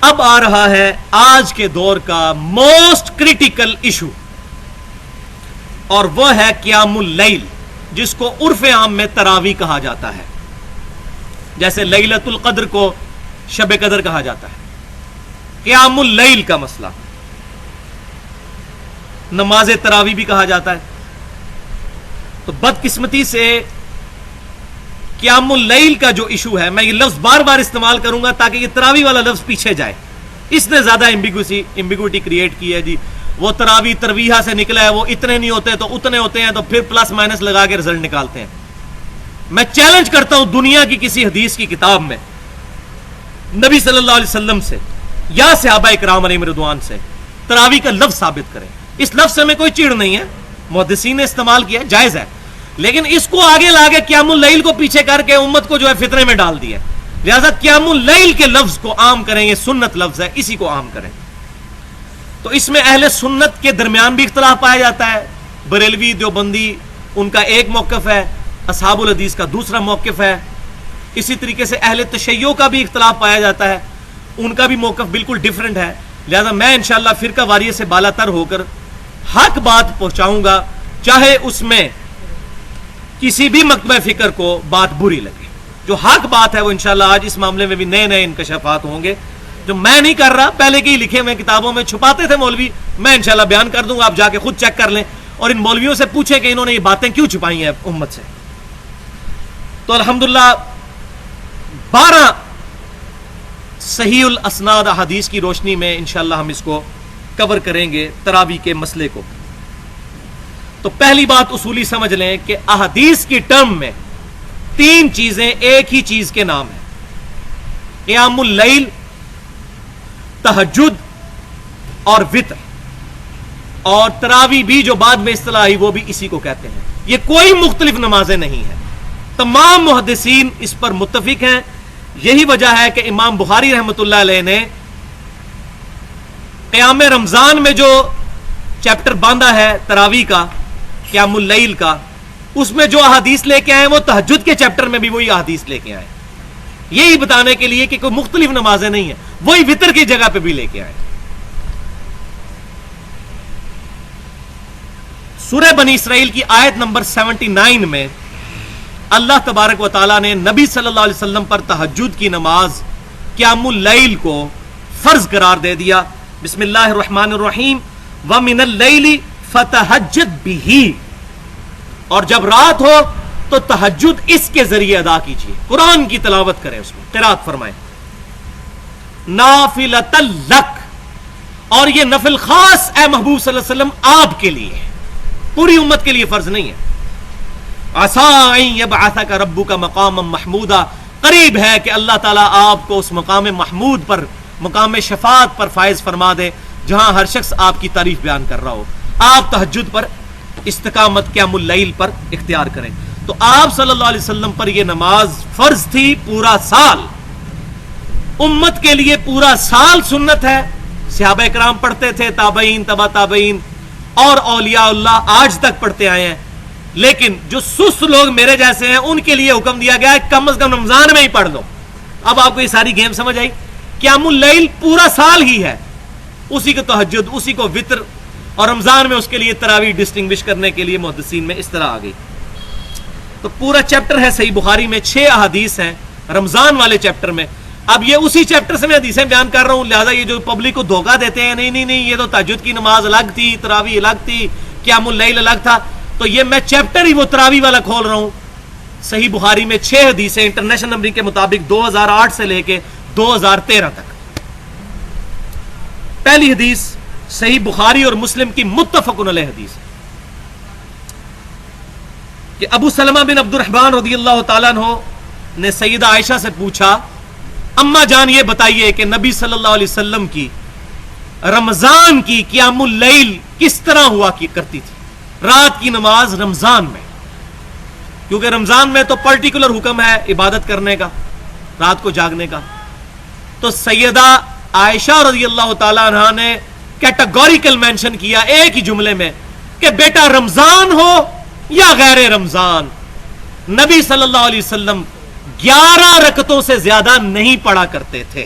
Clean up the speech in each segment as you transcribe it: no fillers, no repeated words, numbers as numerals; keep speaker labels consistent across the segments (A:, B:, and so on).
A: اب آ رہا ہے آج کے دور کا موسٹ کریٹیکل ایشو، اور وہ ہے قیام اللیل، جس کو عرف عام میں تراویح کہا جاتا ہے، جیسے لیلۃ القدر کو شب قدر کہا جاتا ہے۔ قیام اللیل کا مسئلہ نماز تراویح بھی کہا جاتا ہے۔ تو بدقسمتی سے قیام اللیل کا جو ایشو ہے، میں یہ لفظ بار بار استعمال کروں گا تاکہ یہ تراویح والا لفظ پیچھے جائے، اس نے زیادہ ایمبیگوٹی کریٹ کی ہے جی، وہ تراویح ترویحہ سے نکلا ہے، وہ اتنے نہیں ہوتے تو اتنے ہوتے ہیں، تو پھر پلس مائنس لگا کے رزلٹ نکالتے ہیں۔ میں چیلنج کرتا ہوں دنیا کی کسی حدیث کی کتاب میں نبی صلی اللہ علیہ وسلم سے یا صحابہ اکرام علیہم رضوان سے تراویح کا لفظ ثابت کریں۔ اس لفظ سے میں کوئی چیڑ نہیں ہے، محدثین نے استعمال کیا، جائز ہے، لیکن اس کو آگے لا کے قیام اللیل کو پیچھے کر کے امت کو جو ہے فتنے میں ڈال دیا، لہذا قیام اللیل کے لفظ کو عام کریں، یہ سنت لفظ ہے، اسی کو عام کریں۔ تو اس میں اہل سنت کے درمیان بھی اختلاف پایا جاتا ہے، بریلوی دیوبندی ان کا ایک موقف ہے، اصحاب الحدیث کا دوسرا موقف ہے، اسی طریقے سے اہل تشیع کا بھی اختلاف پایا جاتا ہے، ان کا بھی موقف بالکل ڈیفرنٹ ہے، لہذا میں انشاءاللہ فرقہ واریت سے بالا تر ہو کر حق بات پہنچاؤں گا، چاہے اس میں کسی بھی مکتبہ فکر کو بات بری لگے۔ جو حق بات ہے وہ انشاءاللہ آج اس معاملے میں بھی نئے نئے انکشافات ہوں گے، جو میں نہیں کر رہا، پہلے کے ہی لکھے ہوئے کتابوں میں چھپاتے تھے مولوی، میں انشاءاللہ بیان کر دوں گا، آپ جا کے خود چیک کر لیں اور ان مولویوں سے پوچھیں کہ انہوں نے یہ باتیں کیوں چھپائی ہیں امت سے۔ تو الحمدللہ 12 صحیح الاسناد احادیث کی روشنی میں انشاءاللہ ہم اس کو کور کریں گے تراویح کے مسئلے کو۔ تو پہلی بات اصولی سمجھ لیں کہ احادیث کی ٹرم میں 3 چیزیں ایک ہی چیز کے نام ہیں: قیام اللیل، تہجد اور وتر، اور تراویح بھی جو بعد میں اصطلاح آئی وہ بھی اسی کو کہتے ہیں۔ یہ کوئی مختلف نمازیں نہیں ہیں، تمام محدثین اس پر متفق ہیں۔ یہی وجہ ہے کہ امام بخاری رحمۃ اللہ علیہ نے قیام رمضان میں جو چیپٹر باندھا ہے تراویح کا، قیام اللیل کا، اس میں جو احادیث لے کے آئے وہ تہجد کے چیپٹر میں بھی وہی احادیث لے کے آئے، یہی بتانے کے لیے کہ کوئی مختلف نمازیں نہیں ہیں، وہی وتر کی جگہ پہ بھی لے کے آئے۔ سورہ بنی اسرائیل کی آیت نمبر 79 میں اللہ تبارک و تعالیٰ نے نبی صلی اللہ علیہ وسلم پر تہجد کی نماز قیام اللیل کو فرض قرار دے دیا۔ بسم اللہ الرحمن الرحیم، وَمِنَ اللَّيْلِ فَتَہجد بِهِ، اور جب رات ہو تو تہجد اس کے ذریعے ادا کیجیے، قرآن کی تلاوت کریں، اس میں قرات فرمائیں۔ نافلۃ لک، اور یہ نفل خاص اے محبوب صلی اللہ علیہ وسلم آپ کے لیے ہے، پوری امت کے لیے فرض نہیں ہے۔ عَسَىٰ أَن يَبْعَثَكَ رَبُّكَ مَقَامًا مَحْمُودًا، قریب ہے کہ اللہ تعالیٰ آپ کو اس مقام محمود پر، مقام شفاعت پر فائز فرما دے، جہاں ہر شخص آپ کی تعریف بیان کر رہا ہو۔ آپ تہجد پر استقامت قیام اللیل پر اختیار کریں۔ تو آپ صلی اللہ علیہ وسلم پر یہ نماز فرض تھی پورا سال، امت کے لیے پورا سال سنت ہے، صحابہ کرام پڑھتے تھے، تابعین، تبع تابعین اور اولیاء اللہ آج تک پڑھتے آئے ہیں، لیکن جو سست لوگ میرے جیسے ہیں ان کے لیے حکم دیا گیا ہے کم از کم رمضان میں ہی پڑھ لو۔ اب آپ کو یہ ساری گیم سمجھ آئی؟ قیام اللیل پورا سال ہی ہے، اسی کو تہجد، اسی کو وتر، اور رمضان میں اس کے لیے تراویح ڈسٹنگوش کرنے کے لیے محدثین میں اس طرح آ گئی۔ تو پورا چیپٹر ہے صحیح بخاری میں، 6 احادیث ہیں رمضان والے چیپٹر میں۔ اب یہ اسی چیپٹر سے میں حدیثیں بیان کر رہا ہوں، لہذا یہ جو پبلک کو دھوکہ دیتے ہیں نہیں یہ تو تہجد کی نماز الگ تھی، تراویح الگ تھی، قیام اللیل الگ تھا، تو یہ میں چیپٹر ہی وہ تراویح والا کھول رہا ہوں۔ صحیح بخاری میں 6 حدیثیں انٹرنیشنل نمبرنگ کے مطابق 2008 سے لے کے 2013 تک۔ پہلی حدیث صحیح بخاری اور مسلم کی متفق علیہ حدیث کہ ابو سلمہ بن عبد الرحمن رضی اللہ تعالیٰ عنہ نے سیدہ عائشہ سے پوچھا، اما جان یہ بتائیے کہ نبی صلی اللہ علیہ وسلم کی رمضان کی قیام اللیل کس طرح ہوا کرتی تھی، رات کی نماز رمضان میں، کیونکہ رمضان میں تو پرٹیکولر حکم ہے عبادت کرنے کا، رات کو جاگنے کا۔ تو سیدہ عائشہ رضی اللہ تعالیٰ عنہ نے کیٹاگوریکل مینشن کیا ایک ہی جملے میں کہ بیٹا رمضان ہو یا غیر رمضان، نبی صلی اللہ علیہ وسلم 11 رکعتوں سے زیادہ نہیں پڑھا کرتے تھے۔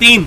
A: 3,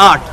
A: 8।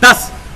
A: 10,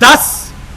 A: 10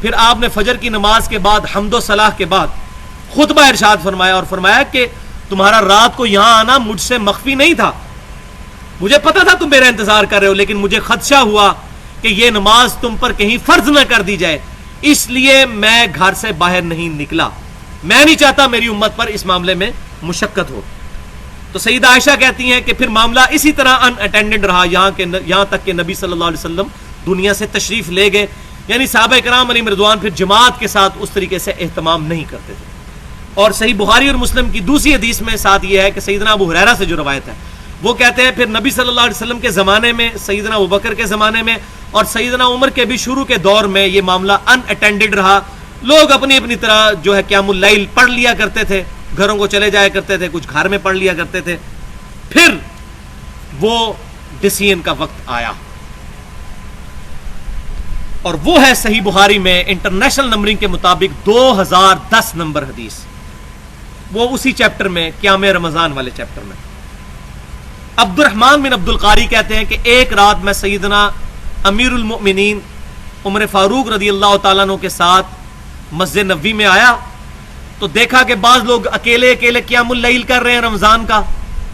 A: پھر آپ نے فجر کی نماز کے بعد حمد و صلاح کے بعد خطبہ ارشاد فرمایا اور فرمایا کہ تمہارا رات کو یہاں آنا مجھ سے مخفی نہیں تھا، مجھے پتا تھا تم میرا انتظار کر رہے ہو، لیکن مجھے خدشہ ہوا کہ یہ نماز تم پر کہیں فرض نہ کر دی جائے، اس لیے میں گھر سے باہر نہیں نکلا، میں نہیں چاہتا میری امت پر اس معاملے میں مشقت ہو۔ تو سیدہ عائشہ کہتی ہیں کہ پھر معاملہ اسی طرح ان اٹینڈنٹ رہا یہاں تک کہ نبی صلی اللہ علیہ وسلم دنیا سے تشریف لے گئے، یعنی صحابہ کرام علیہم رضوان پھر جماعت کے ساتھ اس طریقے سے اہتمام نہیں کرتے تھے۔ اور صحیح بخاری اور مسلم کی دوسری حدیث میں ساتھ یہ ہے کہ سیدنا ابو ہریرہ سے جو روایت ہے وہ کہتے ہیں پھر نبی صلی اللہ علیہ وسلم کے زمانے میں، سیدنا ابوبکر کے زمانے میں اور سیدنا عمر کے بھی شروع کے دور میں یہ معاملہ ان اٹینڈڈ رہا، لوگ اپنی اپنی طرح جو ہے قیام اللیل پڑھ لیا کرتے تھے، گھروں کو چلے جایا کرتے تھے، کچھ گھر میں پڑھ لیا کرتے تھے۔ پھر وہ ڈسیزن کا وقت آیا اور وہ ہے صحیح بخاری میں انٹرنیشنل نمبرنگ کے مطابق 2010 نمبر حدیث، وہ اسی چیپٹر میں قیام رمضان والے چیپٹر میں۔ عبد الرحمن بن عبد القاری کہتے ہیں کہ ایک رات میں سیدنا امیر المؤمنین عمر فاروق رضی اللہ تعالیٰ عنہ کے ساتھ مسجد نبوی میں آیا تو دیکھا کہ بعض لوگ اکیلے اکیلے قیام اللیل کر رہے ہیں رمضان کا،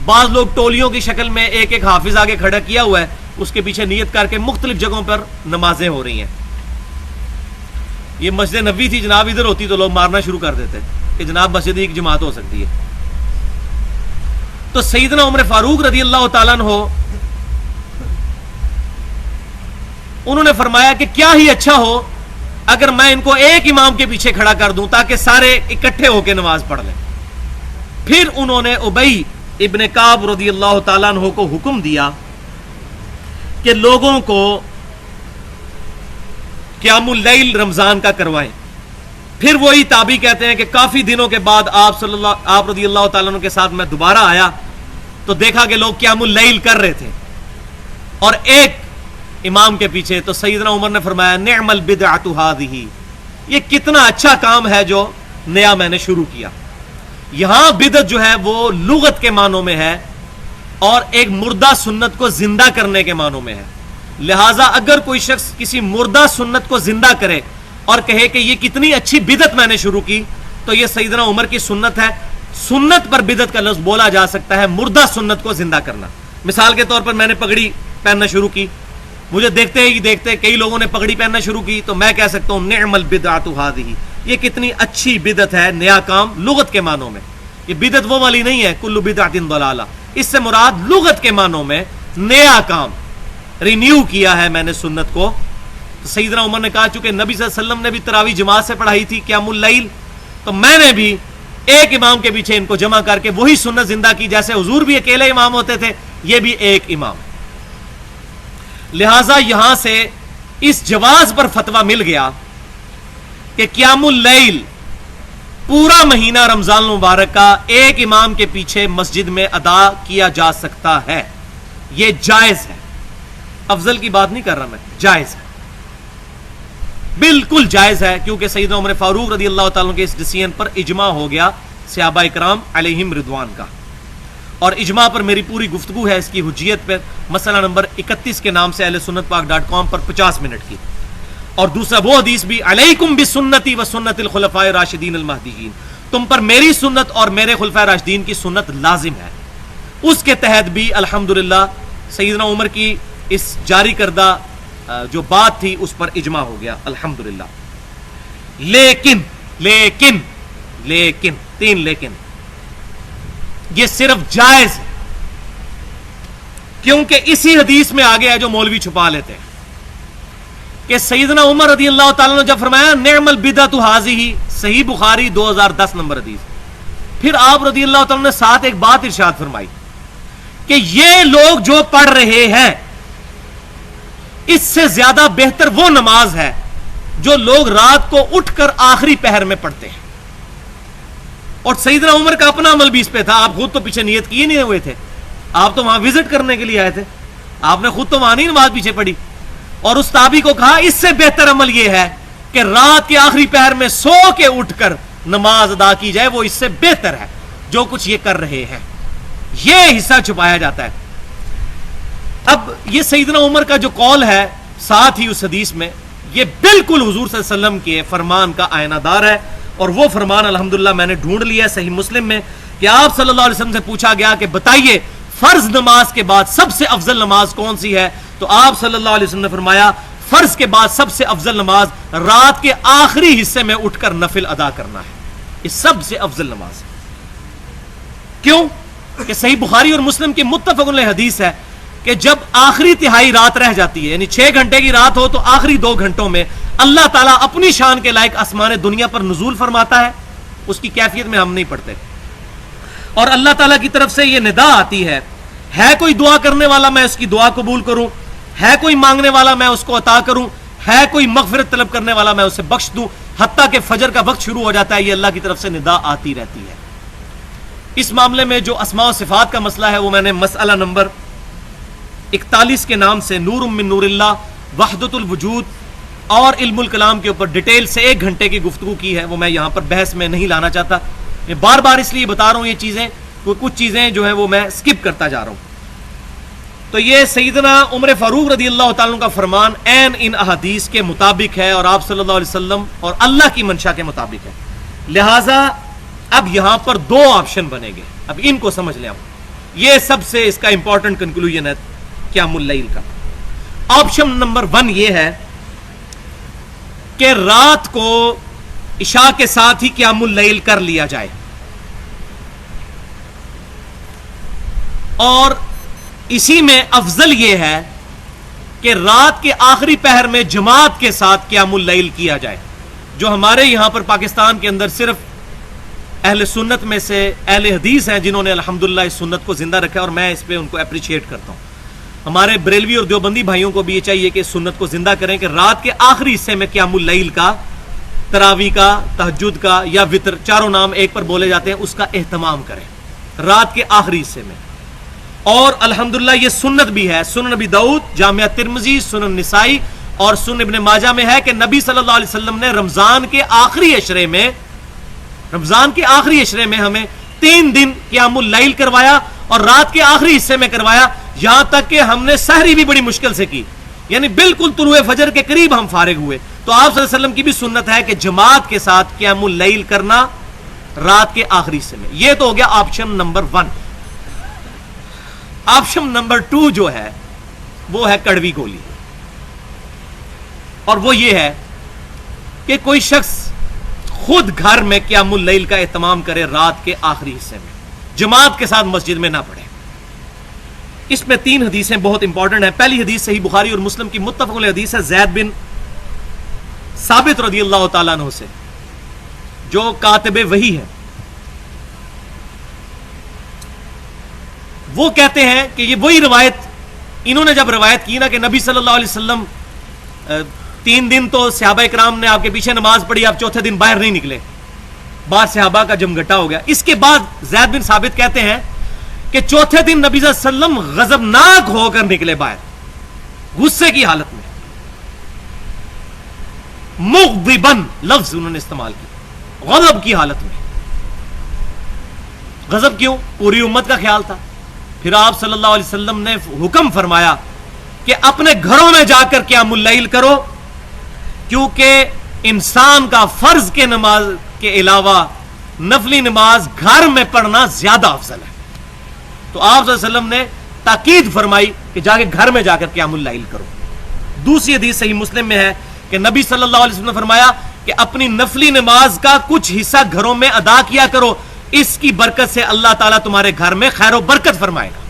A: بعض لوگ ٹولیوں کی شکل میں ایک ایک حافظ آگے کھڑا کیا ہوا ہے، اس کے پیچھے نیت کر کے مختلف جگہوں پر نمازیں ہو رہی ہیں۔ یہ مسجد نبوی تھی جناب، ادھر ہوتی تو لوگ مارنا شروع کر دیتے کہ جناب مسجد ایک جماعت ہو سکتی ہے۔ تو سیدنا عمر فاروق رضی اللہ تعالیٰ عنہ انہوں نے فرمایا کہ کیا ہی اچھا ہو اگر میں ان کو ایک امام کے پیچھے کھڑا کر دوں تاکہ سارے اکٹھے ہو کے نماز پڑھ لیں۔ پھر انہوں نے ابی ابن کعب رضی اللہ تعالیٰ عنہ کو حکم دیا کہ لوگوں کو قیام اللیل رمضان کا کروائیں۔ پھر وہی تابعی کہتے ہیں کہ کافی دنوں کے بعد آپ رضی اللہ تعالیٰ عنہ کے ساتھ میں دوبارہ آیا تو دیکھا کہ لوگ قیام اللیل کر رہے تھے اور ایک امام کے پیچھے، تو سیدنا عمر نے فرمایا نعم البدعۃ ھذہ، یہ کتنا اچھا کام ہے جو نیا میں نے شروع کیا۔ یہاں بدعت جو ہے وہ لغت کے معنوں میں ہے اور ایک مردہ سنت کو زندہ کرنے کے معنوں میں ہے، لہٰذا اگر کوئی شخص کسی مردہ سنت کو زندہ کرے اور کہے کہ یہ کتنی اچھی بدعت میں نے شروع کی، تو یہ سیدنا عمر کی سنت ہے۔ سنت پر بدعت کا لفظ بولا جا سکتا ہے، مردہ سنت کو زندہ کرنا۔ مثال کے طور پر میں نے پگڑی پہننا شروع کی، مجھے دیکھتے ہی دیکھتے کئی لوگوں نے پگڑی پہننا شروع کی، تو میں کہہ سکتا ہوں نعم البدعۃ ھذہ، یہ کتنی اچھی بدعت ہے، نیا کام لغت کے معنوں میں۔ یہ بدعت وہ والی نہیں ہے کل بدعۃ ضلالہ، اس سے مراد لغت کے معنوں میں نیا کام، رینیو کیا ہے میں نے سنت کو۔ سیدنا عمر نے کہا چونکہ نبی صلی اللہ علیہ وسلم نے بھی تراویح جماعت سے پڑھائی تھی قیام اللیل، تو میں نے بھی ایک امام کے پیچھے ان کو جمع کر کے وہی سنت زندہ کی، جیسے حضور بھی اکیلے امام ہوتے تھے، یہ بھی ایک امام۔ لہٰذا یہاں سے اس جواز پر فتویٰ مل گیا کہ قیام اللیل پورا مہینہ رمضان المبارک کا ایک امام کے پیچھے مسجد میں ادا کیا جا سکتا ہے، یہ جائز ہے، افضل کی بات نہیں کر رہا میں، جائز ہے، بالکل جائز ہے، کیونکہ سیدنا عمر فاروق رضی اللہ تعالیٰ کے اس ڈیسیژن پر اجماع ہو گیا صحابہ کرام علیہم رضوان کا، اور اجماع پر میری پوری گفتگو ہے اس کی حجیت پر، مسئلہ نمبر 31 کے نام سے اہل سنت پاک .com پر 50 منٹ کی۔ اور دوسرا وہ حدیث بھی علیکم بسنتی و سنت الخلفاء الراشدین المہدیین، تم پر میری سنت اور میرے خلفاء راشدین کی سنت لازم ہے، اس کے تحت بھی الحمدللہ سیدنا عمر کی اس جاری کردہ جو بات تھی اس پر اجماع ہو گیا الحمدللہ۔ لیکن لیکن لیکن تین لیکن، یہ صرف جائز ہے کیونکہ اسی حدیث میں آگے ہے جو مولوی چھپا لیتے ہیں کہ سیدنا عمر رضی اللہ تعالیٰ نے جب فرمایا نعم البدعۃ ھذہ، صحیح بخاری 2010 نمبر حدیث، پھر آپ رضی اللہ تعالیٰ نے ساتھ ایک بات ارشاد فرمائی کہ یہ لوگ جو پڑھ رہے ہیں اس سے زیادہ بہتر وہ نماز ہے جو لوگ رات کو اٹھ کر آخری پہر میں پڑھتے ہیں۔ اور سیدنا عمر کا اپنا عمل بھی اس پہ تھا، آپ خود تو پیچھے نیت کیے نہیں ہوئے تھے، آپ تو وہاں وزٹ کرنے کے لیے آئے تھے، آپ نے خود تو وہاں نہیں نماز پیچھے پڑھی، اور اس تابعی کو کہا اس سے بہتر عمل یہ ہے کہ رات کے آخری پہر میں سو کے اٹھ کر نماز ادا کی جائے، وہ اس سے بہتر ہے جو کچھ یہ کر رہے ہیں۔ یہ حصہ چھپایا جاتا ہے۔ اب یہ سیدنا عمر کا جو قول ہے ساتھ ہی اس حدیث میں یہ بالکل حضور صلی اللہ علیہ وسلم کے فرمان کا آئینہ دار ہے. اور وہ فرمان الحمدللہ میں نے ڈھونڈ لیا صحیح مسلم میں کہ آپ صلی اللہ علیہ وسلم سے پوچھا گیا کہ بتائیے فرض نماز کے بعد سب سے افضل نماز کون سی ہے؟ تو آپ صلی اللہ علیہ وسلم نے فرمایا فرض کے بعد سب سے افضل نماز رات کے آخری حصے میں اٹھ کر نفل ادا کرنا ہے. یہ سب سے افضل نماز ہے. کیوں؟ کہ صحیح بخاری اور مسلم کی متفق علیہ حدیث ہے کہ جب آخری تہائی رات رہ جاتی ہے، یعنی 6 گھنٹے کی رات ہو تو آخری 2 گھنٹوں میں اللہ تعالیٰ اپنی شان کے لائق آسمان دنیا پر نزول فرماتا ہے. اس کی کیفیت میں ہم نہیں پڑھتے، اور اللہ تعالیٰ کی طرف سے یہ ندا آتی ہے کوئی دعا کرنے والا میں اس کی دعا قبول کروں، ہے کوئی مانگنے والا میں اس کو عطا کروں، ہے کوئی مغفرت طلب کرنے والا میں اسے بخش دوں. حتیٰ کہ فجر کا وقت شروع ہو جاتا ہے، یہ اللہ کی طرف سے ندا آتی رہتی ہے. اس معاملے میں جو اسماء و صفات کا مسئلہ ہے وہ میں نے مسئلہ نمبر 41 کے نام سے نور من نور اللہ، وحدت الوجود اور علم الکلام کے اوپر ڈیٹیل سے 1 گھنٹے کی گفتگو کی ہے. وہ میں یہاں پر بحث میں نہیں لانا چاہتا. میں بار بار اس لیے بتا رہا ہوں یہ چیزیں، کچھ چیزیں جو ہیں وہ میں سکپ کرتا جا رہا ہوں. تو یہ سیدنا عمر فاروق رضی اللہ تعالیٰ عنہ کا فرمان عین ان احادیث کے مطابق ہے اور آپ صلی اللہ علیہ وسلم اور اللہ کی منشا کے مطابق ہے. لہٰذا اب یہاں پر 2 آپشن بنے گے، اب ان کو سمجھ لیں. یہ سب سے اس کا امپورٹنٹ کنکلوژن ہے قیام اللیل کا. آپشن نمبر 1 یہ ہے کہ رات کو عشاء کے ساتھ ہی قیام اللیل کر لیا جائے، اور اسی میں افضل یہ ہے کہ رات کے آخری پہر میں جماعت کے ساتھ قیام اللیل کیا جائے. جو ہمارے یہاں پر پاکستان کے اندر صرف اہل سنت میں سے اہل حدیث ہیں جنہوں نے الحمدللہ اس سنت کو زندہ رکھا ہے، اور میں اس پہ ان کو اپریشیٹ کرتا ہوں. ہمارے بریلوی اور دیوبندی بھائیوں کو بھی یہ چاہیے کہ اس سنت کو زندہ کریں کہ رات کے آخری حصے میں قیام اللیل کا، تراویح کا، تہجد کا یا وتر، چاروں نام ایک پر بولے جاتے ہیں، اس کا اہتمام کریں رات کے آخری حصے میں. اور الحمدللہ یہ سنت بھی ہے، سنن نبی داؤد، جامعہ ترمذی، سنن نسائی اور سنن ابن ماجہ میں ہے کہ نبی صلی اللہ علیہ وسلم نے رمضان کے آخری عشرے میں ہمیں 3 دن قیام اللیل کروایا اور رات کے آخری حصے میں کروایا، یہاں تک کہ ہم نے سحری بھی بڑی مشکل سے کی، یعنی بالکل طلوع فجر کے قریب ہم فارغ ہوئے. تو آپ صلی اللہ علیہ وسلم کی بھی سنت ہے کہ جماعت کے ساتھ قیام اللیل کرنا رات کے آخری حصے میں. یہ تو ہو گیا آپشن نمبر 1. آپشن نمبر 2 جو ہے وہ ہے کڑوی گولی، اور وہ یہ ہے کہ کوئی شخص خود گھر میں قیام اللیل کا اہتمام کرے رات کے آخری حصے میں، جماعت کے ساتھ مسجد میں نہ پڑھے. اس میں 3 حدیثیں بہت امپورٹنٹ ہیں. پہلی حدیث صحیح بخاری اور مسلم کی متفق علیہ حدیث ہے زید بن ثابت رضی اللہ تعالیٰ عنہ سے، جو کاتب وحی ہے. وہ کہتے ہیں کہ یہ وہی روایت انہوں نے جب روایت کی نا کہ نبی صلی اللہ علیہ وسلم 3 دن تو صحابہ کرام نے آپ کے پیچھے نماز پڑھی، آپ چوتھے دن باہر نہیں نکلے، باہر صحابہ کا جمگٹا ہو گیا. اس کے بعد زید بن ثابت کہتے ہیں کہ چوتھے دن نبی صلی اللہ علیہ وسلم غضبناک ہو کر نکلے باہر، غصے کی حالت میں، مغضبن لفظ انہوں نے استعمال کی، غضب کی حالت میں. غضب کیوں؟ پوری امت کا خیال تھا. پھر آپ صلی اللہ علیہ وسلم نے حکم فرمایا کہ اپنے گھروں میں جا کر قیام اللیل کرو، کیونکہ انسان کا فرض کے نماز کے علاوہ نفلی نماز گھر میں پڑھنا زیادہ افضل ہے. تو آپ صلی اللہ علیہ وسلم نے تاکید فرمائی کہ جا کے گھر میں جا کر قیام اللیل کرو. دوسری حدیث صحیح مسلم میں ہے کہ نبی صلی اللہ علیہ وسلم نے فرمایا کہ اپنی نفلی نماز کا کچھ حصہ گھروں میں ادا کیا کرو، اس کی برکت سے اللہ تعالیٰ تمہارے گھر میں خیر و برکت فرمائے گا.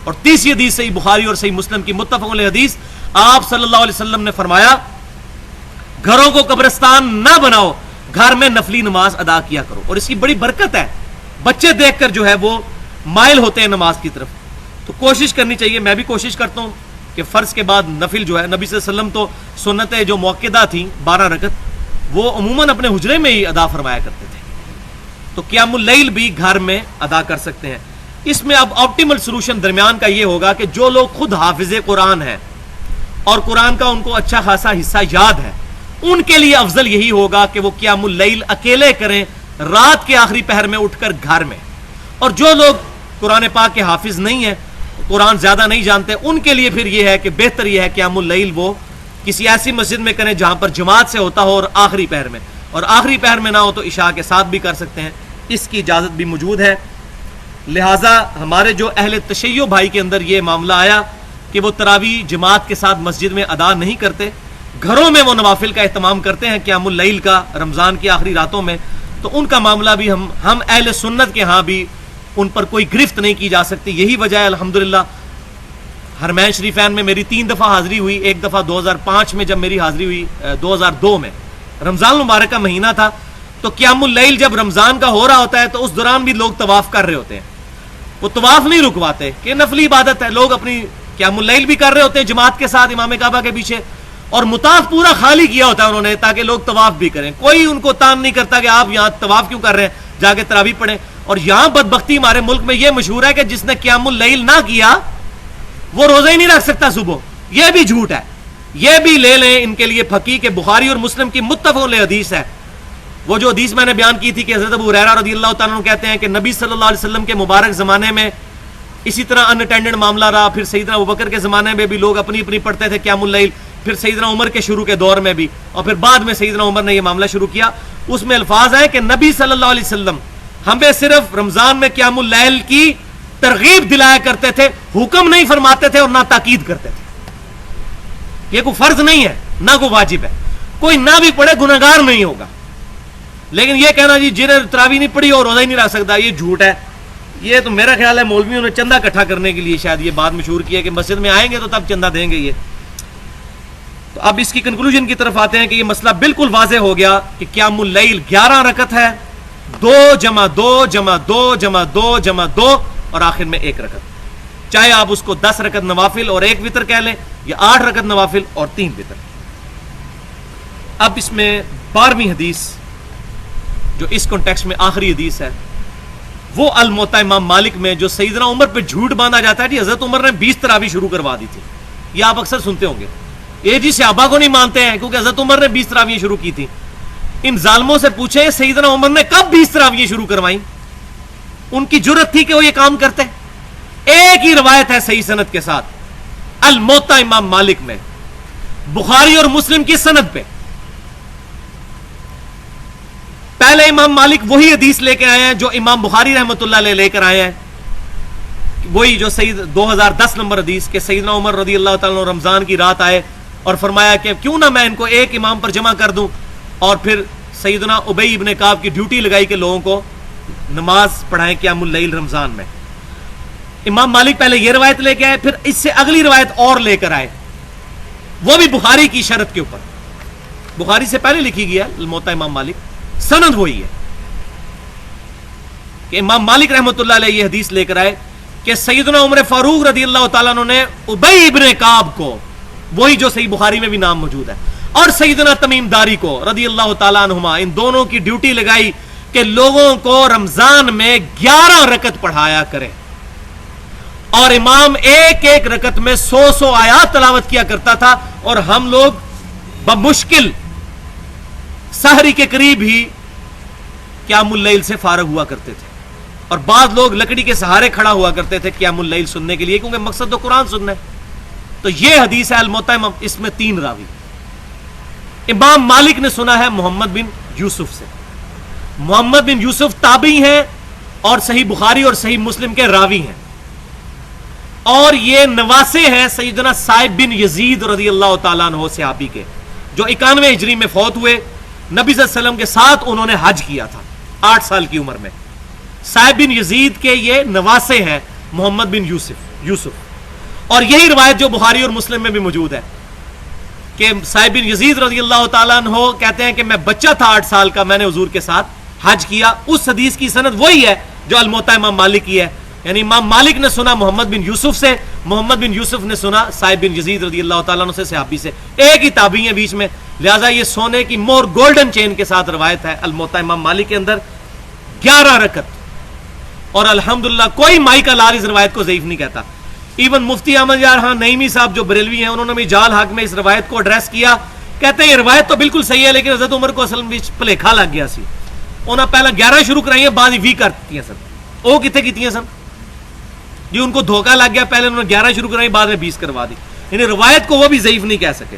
A: اور تیسری حدیث صحیح بخاری اور صحیح مسلم کی متفق علیہ حدیث، آپ صلی اللہ علیہ وسلم نے فرمایا گھروں کو قبرستان نہ بناؤ، گھر میں نفلی نماز ادا کیا کرو. اور اس کی بڑی برکت ہے، بچے دیکھ کر جو ہے وہ مائل ہوتے ہیں نماز کی طرف. تو کوشش کرنی چاہیے، میں بھی کوشش کرتا ہوں کہ فرض کے بعد نفل جو ہے، نبی صلی اللہ علیہ وسلم تو سنتیں جو موقدہ تھیں 12 رکعت وہ عموماً اپنے حجرے میں ہی ادا فرمایا کرتے تھے. تو قیام اللیل بھی گھر میں ادا کر سکتے ہیں. اس میں اب آپٹیمل سولوشن درمیان کا یہ ہوگا کہ جو لوگ خود حافظ قرآن ہیں اور قرآن کا ان کو اچھا خاصا حصہ یاد ہے، ان کے لیے افضل یہی ہوگا کہ وہ قیام اللیل اکیلے کریں رات کے آخری پہر میں اٹھ کر گھر میں. اور جو لوگ قرآن پاک کے حافظ نہیں ہیں، قرآن زیادہ نہیں جانتے، ان کے لیے پھر یہ ہے کہ بہتر یہ ہے قیام اللیل وہ کسی ایسی مسجد میں کریں جہاں پر جماعت سے ہوتا ہو اور آخری پہر میں، اور آخری پہر میں نہ ہو تو عشاء کے ساتھ بھی کر سکتے ہیں، اس کی اجازت بھی موجود ہے۔ لہٰذا ہمارے جو اہل تشیع بھائی کے اندر یہ معاملہ آیا کہ وہ تراویح جماعت کے ساتھ مسجد میں ادا نہیں کرتے، گھروں میں وہ نوافل کا اہتمام کرتے ہیں قیام اللیل کا رمضان کی آخری راتوں میں، تو ان کا معاملہ بھی ہم اہل سنت کے ہاں بھی ان پر کوئی گرفت نہیں کی جا سکتی۔ یہی وجہ ہے الحمدللہ حرمین شریفین میں میری 3 دفعہ حاضری ہوئی، ایک دفعہ 2005 میں جب میری حاضری ہوئی، 2002 میں رمضان المبارک کا مہینہ تھا، تو قیام اللیل جب رمضان کا ہو رہا ہوتا ہے تو اس دوران بھی لوگ طواف کر رہے ہوتے ہیں، وہ طواف نہیں رکواتے کہ نفلی عبادت ہے، لوگ اپنی قیام اللیل بھی کر رہے ہوتے ہیں جماعت کے ساتھ امام کعبہ کے پیچھے، اور مطاف پورا خالی کیا ہوتا ہے انہوں نے تاکہ لوگ طواف بھی کریں، کوئی ان کو تان نہیں کرتا کہ آپ یہاں طواف کیوں کر رہے ہیں، جا کے تراویح پڑھیں۔ اور یہاں بدبختی ہمارے ملک میں یہ مشہور ہے کہ جس نے قیام اللیل نہ کیا وہ روزہ ہی نہیں رکھ سکتا صبح، یہ بھی جھوٹ ہے، یہ بھی لے لیں ان کے لیے پھکی کہ بخاری اور مسلم کی متفق علیہ حدیث ہے۔ وہ جو حدیث میں نے بیان کی تھی کہ حضرت ابو ہریرہ رضی اللہ تعالیٰ عنہ کہتے ہیں کہ نبی صلی اللہ علیہ وسلم کے مبارک زمانے میں اسی طرح ان اٹینڈنٹ معاملہ رہا، پھر سیدنا ابوبکر کے زمانے میں بھی لوگ اپنی اپنی پڑھتے تھے قیام اللیل، پھر سیدنا عمر کے شروع کے دور میں بھی، اور پھر بعد میں سیدنا عمر نے یہ معاملہ شروع کیا۔ اس میں الفاظ ہیں کہ نبی صلی اللہ علیہ وسلم ہمیں صرف رمضان میں قیام اللیل کی ترغیب دلایا کرتے تھے، حکم نہیں فرماتے تھے اور نہ تاکید کرتے تھے۔ یہ کوئی فرض نہیں ہے نہ کوئی واجب ہے، کوئی نہ بھی پڑھے گناہگار نہیں ہوگا، لیکن یہ کہنا جی جنہیں تراویح نہیں پڑھی اور روزہ ہی نہیں رکھ سکتا، یہ جھوٹ ہے۔ یہ تو میرا خیال ہے مولویوں نے چندہ اکٹھا کرنے کے لیے شاید یہ بات مشہور کی ہے کہ مسجد میں آئیں گے تو تب چندہ دیں گے یہ۔ تو اب اس کی کنکلوژن کی طرف آتے ہیں کہ یہ مسئلہ بالکل واضح ہو گیا کہ قیام اللیل 11 رکعت ہے، 2 جمع 2 جمع 2 جمع 2 جمع 2 اور آخر میں 1 رکعت، چاہے آپ اس کو 10 رکعت نوافل اور 1 وتر کہہ لیں یا 8 رکعت نوافل اور 3 وتر۔ اب اس میں 12ویں حدیث جو اس کانٹیکسٹ میں آخری حدیث ہے وہ الموطا امام مالک میں جو سیدنا عمر پہ جھوٹ باندھا جاتا ہے کہ حضرت عمر نے 20 تراویح شروع کروا دی تھی، یہ آپ اکثر سنتے ہوں گے، یہ جی صحابہ کو نہیں مانتے ہیں کیونکہ حضرت عمر نے 20 تراویح شروع کی تھی۔ ان ظالموں سے پوچھیں سیدنا عمر نے کب 20 تراویح شروع کروائیں؟ ان کی جرت تھی کہ وہ یہ کام کرتے؟ ایک ہی روایت ہے صحیح سند کے ساتھ الموطا امام مالک میں، بخاری اور مسلم کی سند پہ۔ پہلے امام مالک وہی حدیث لے کے آئے ہیں جو امام بخاری رحمۃ اللہ علیہ لے کر آئے ہیں، وہی جو 2010 نمبر حدیث کہ سیدنا عمر رضی اللہ تعالیٰ عنہ رمضان کی رات آئے اور فرمایا کہ کیوں نہ میں ان کو ایک امام پر جمع کر دوں، اور پھر سیدنا ابی ابن کعب کی ڈیوٹی لگائی کہ لوگوں کو نماز پڑھائیں قیام اللیل رمضان میں۔ امام مالک پہلے یہ روایت لے کے آئے، پھر اس سے اگلی روایت اور لے کر آئے، وہ بھی بخاری کی شرط کے اوپر، بخاری سے پہلے لکھی گیا الموطا امام مالک، سند وہی ہے کہ امام مالک رحمۃ اللہ علیہ یہ حدیث لے کر آئے کہ سیدنا عمر فاروق رضی اللہ تعالیٰ عنہ نے ابی ابن کعب کو، وہی جو صحیح بخاری میں بھی نام موجود ہے، اور سیدنا تمیم داری کو رضی اللہ تعالیٰ عنہما، ان دونوں کی ڈیوٹی لگائی کہ لوگوں کو رمضان میں 11 رکعت پڑھایا کریں، اور امام ایک ایک رکعت میں 100 آیات تلاوت کیا کرتا تھا، اور ہم لوگ بمشکل سحری کے قریب ہی قیام اللیل سے فارغ ہوا کرتے تھے، اور بعض لوگ لکڑی کے سہارے کھڑا ہوا کرتے تھے قیام اللیل سننے کے لیے، کیونکہ مقصد تو قرآن سننا ہے۔ تو یہ حدیث ہے الموطا، اس میں 3 راوی۔ امام مالک نے سنا ہے محمد بن یوسف سے، محمد بن یوسف تابعی ہیں اور صحیح بخاری اور صحیح مسلم کے راوی ہیں، اور یہ نواسے ہیں سیدنا صائب بن یزید رضی اللہ تعالیٰ عنہ صحابی کے، جو 91 ہجری میں فوت ہوئے، نبی صلی اللہ علیہ وسلم کے ساتھ انہوں نے حج کیا تھا 8 سال کی عمر میں۔ صائب بن یزید کے یہ نواسے ہیں محمد بن یوسف، اور یہی روایت جو بخاری اور مسلم میں بھی موجود ہے کہ صائب بن یزید رضی اللہ تعالیٰ عنہ کہتے ہیں کہ میں بچہ تھا 8 سال کا، میں نے حضور کے ساتھ حج کیا۔ اس حدیث کی سند وہی ہے جو الموطا امام مالک کی ہے، یعنی امام مالک نے سنا محمد بن یوسف سے، محمد بن یوسف نے سنا صائب بن یزید رضی اللہ تعالیٰ عنہ سے، صحابی سے، ایک ہی تابعی ہیں بیچ میں، لہٰذا یہ سونے کی مور گولڈن چین کے ساتھ روایت ہے الموطا امام مالک کے اندر 11 رکعت، اور الحمدللہ کوئی مائی کا لال اس روایت کو ضعیف نہیں کہتا۔ ایون مفتی احمد یار خان نعیمی صاحب جو بریلوی ہیں، انہوں نے بھی جال حق میں اس روایت کو ایڈریس کیا، کہتے ہیں یہ روایت تو بالکل صحیح ہے لیکن حضرت عمر کو اصل میں بھلیکھا لگ گیا سی، انہوں نے پہلا 11 شروع کرائی ہیں، بعد 20 کرتی ہیں سن، وہ کتنے کیتی ہیں سن جی، ان کو دھوکہ لگ گیا، پہلے انہوں نے 11 شروع کرائی، بعد میں 20 کروا دی، یعنی روایت کو وہ بھی ضعیف نہیں کہہ سکے۔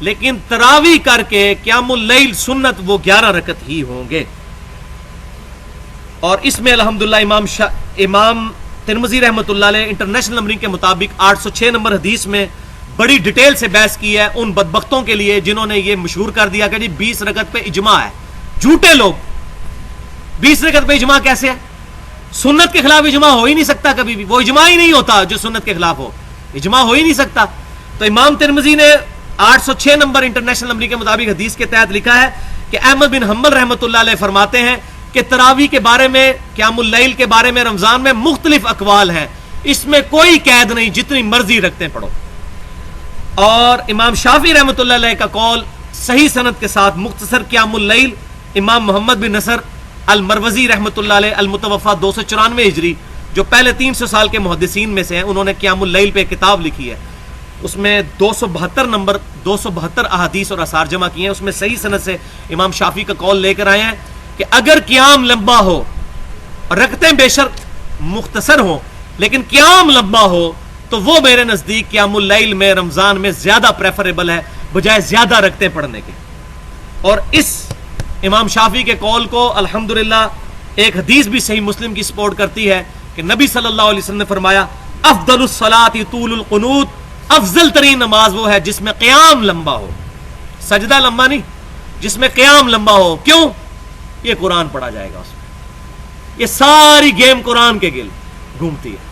A: لیکن تراوی کر کے قیام اللیل سنت وہ 11 رکعت ہی ہوں گے. اور اس میں الحمدللہ امام ترمذی رحمۃ اللہ علیہ انٹرنیشنل نمبرنگ کے مطابق 806 نمبر حدیث میں بڑی ڈیٹیل سے بحث کی ہے ان بدبختوں کے لیے جنہوں نے یہ مشہور کر دیا کہ جی 20 رکعت پہ اجماع ہے. جھوٹے لوگ. 20 رکعت پہ اجماع کیسے ہے؟ سنت کے خلاف اجماع ہو ہی نہیں سکتا کبھی بھی. وہ اجماع ہی نہیں ہوتا جو سنت کے خلاف ہو. اجماع ہو ہی نہیں سکتا. تو امام ترمذی نے 806 نمبر انٹرنیشنل نمبر کے مطابق حدیث کے تحت لکھا ہے کہ احمد بن حنبل رحمۃ اللہ علیہ فرماتے ہیں کہ تراوی کے بارے میں قیام اللیل کے بارے میں رمضان میں مختلف اقوال ہیں, اس میں کوئی قید نہیں, جتنی مرضی رکھتے پڑھو. اور امام شافعی رحمۃ اللہ علیہ کا قول صحیح سند کے ساتھ مختصر قیام اللیل امام محمد بن نصر المروزی رحمۃ اللہ علیہ المتوفا 294 ہجری جو پہلے 300 سال کے محدثین میں سے ہیں, انہوں نے قیام اللیل پہ کتاب لکھی ہے. اس میں 272 احادیث اور آثار جمع کیے ہیں. اس میں صحیح سند سے امام شافعی کا قول لے کر آئے ہیں کہ اگر قیام لمبا ہو اور رکعتیں بے شرط مختصر ہوں لیکن قیام لمبا ہو تو وہ میرے نزدیک قیام اللیل میں رمضان میں زیادہ پریفریبل ہے بجائے زیادہ رکعتیں پڑھنے کے. اور اس امام شافعی کے قول کو الحمدللہ ایک حدیث بھی صحیح مسلم کی سپورٹ کرتی ہے کہ نبی صلی اللہ علیہ وسلم نے فرمایا افضل الصلاۃ طول القنوت, افضل ترین نماز وہ ہے جس میں قیام لمبا ہو, سجدہ لمبا نہیں, جس میں قیام لمبا ہو. کیوں؟ یہ قرآن پڑھا جائے گا اس میں. یہ ساری گیم قرآن کے گرد گھومتی ہے.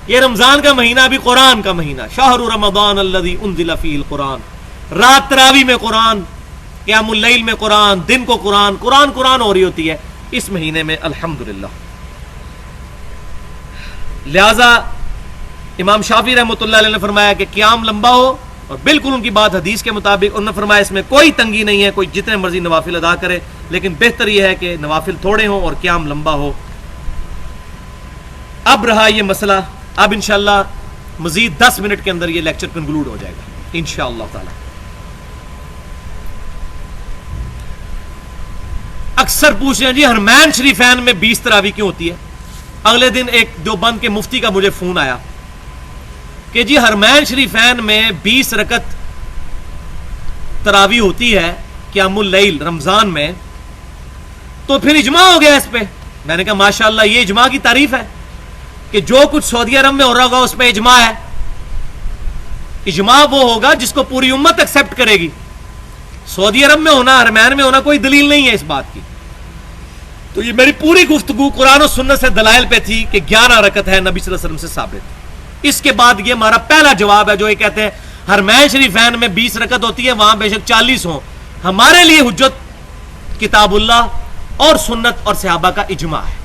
A: یہ رمضان کا مہینہ بھی قرآن کا مہینہ, شہر رمضان الذی انزل فیہ القرآن. رات تراوی میں قرآن, قیام اللیل میں قرآن, دن کو قرآن قرآن ہو رہی ہوتی ہے اس مہینے میں الحمدللہ. لہذا امام شافعی رحمۃ اللہ علیہ نے فرمایا کہ قیام لمبا ہو, اور بالکل ان کی بات حدیث کے مطابق. انہوں نے فرمایا اس میں کوئی تنگی نہیں ہے, کوئی جتنے مرضی نوافل ادا کرے, لیکن بہتر یہ ہے کہ نوافل تھوڑے ہوں اور قیام لمبا ہو. اب رہا یہ مسئلہ, اب انشاءاللہ مزید 10 منٹ کے اندر یہ لیکچر کنکلوڈ ہو جائے گا انشاءاللہ تعالی. اکثر پوچھ رہے ہیں جی حرمین شریفین میں 20 تراوی کیوں ہوتی ہے. اگلے دن ایک دیوبند کے مفتی کا مجھے فون آیا کہ جی حرمین شریفین میں 20 رکعت تراوی ہوتی ہے قیام اللیل رمضان میں, تو پھر اجماع ہو گیا اس پہ. میں نے کہا ماشاءاللہ یہ اجماع کی تعریف ہے کہ جو کچھ سعودی عرب میں ہو رہا ہوگا اس پہ اجماع ہے. اجماع وہ ہوگا جس کو پوری امت ایکسپٹ کرے گی. سعودی عرب میں ہونا, حرمین میں ہونا کوئی دلیل نہیں ہے اس بات کی. تو یہ میری پوری گفتگو قرآن و سنت سے دلائل پہ تھی کہ 11 رکعت ہے نبی صلی اللہ علیہ وسلم سے ثابت. اس کے بعد یہ ہمارا پہلا جواب ہے جو یہ کہتے ہیں حرمین شریفین میں 20 رکعت ہوتی ہے, وہاں بے شک 40 ہوں. ہمارے لیے حجت کتاب اللہ اور سنت اور صحابہ کا اجماع ہے.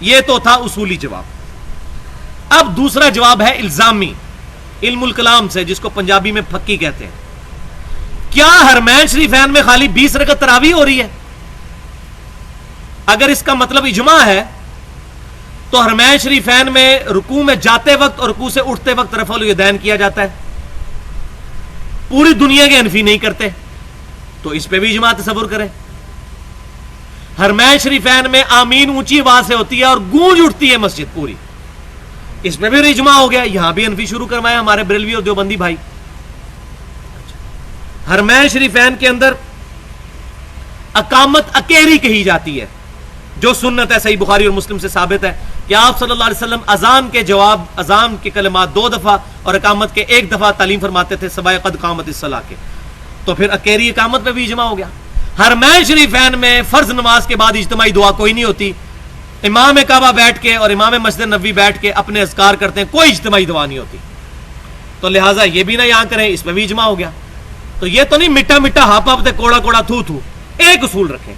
A: یہ تو تھا اصولی جواب. اب دوسرا جواب ہے الزامی, علم الکلام سے, جس کو پنجابی میں پھکی کہتے ہیں. کیا حرمین شریفین میں خالی 20 رکعت تراویح ہو رہی ہے؟ اگر اس کا مطلب اجماع ہے تو حرمین شریفین میں رکوع میں جاتے وقت اور رکوع سے اٹھتے وقت رفع الیدین کیا جاتا ہے. پوری دنیا کے حنفی نہیں کرتے, تو اس پہ بھی اجماع تصور کریں. حرمین شریفین میں آمین اونچی آواز سے ہوتی ہے اور گونج اٹھتی ہے مسجد پوری, اس پہ بھی اجماع ہو گیا. یہاں بھی حنفی شروع کروایا ہمارے بریلوی اور دیوبندی بھائی. حرمین شریفین کے اندر اقامت اکیری کہی جاتی ہے جو سنت ہے, صحیح بخاری اور مسلم سے ثابت ہے کہ آپ صلی اللہ علیہ وسلم اذان کے جواب, اذان کے کلمات 2 دفعہ اور اقامت کے 1 دفعہ تعلیم فرماتے تھے سوائے قد قامت الصلاۃ کے. تو پھر اکیری اقامت پہ بھی اجماع ہو گیا. حرمین شریفین میں فرض نماز کے بعد اجتماعی دعا کوئی نہیں ہوتی. امام کعبہ بیٹھ کے اور امام مسجد نبوی بیٹھ کے اپنے اذکار کرتے ہیں, کوئی اجتماعی دعا نہیں ہوتی. تو لہٰذا یہ بھی نہ یہاں کریں, اس پہ بھی اجماع ہو گیا. تو یہ تو نہیں مٹا مٹا ہاپا پتے کوڑا کوڑا تھو تھو. ایک اصول رکھیں,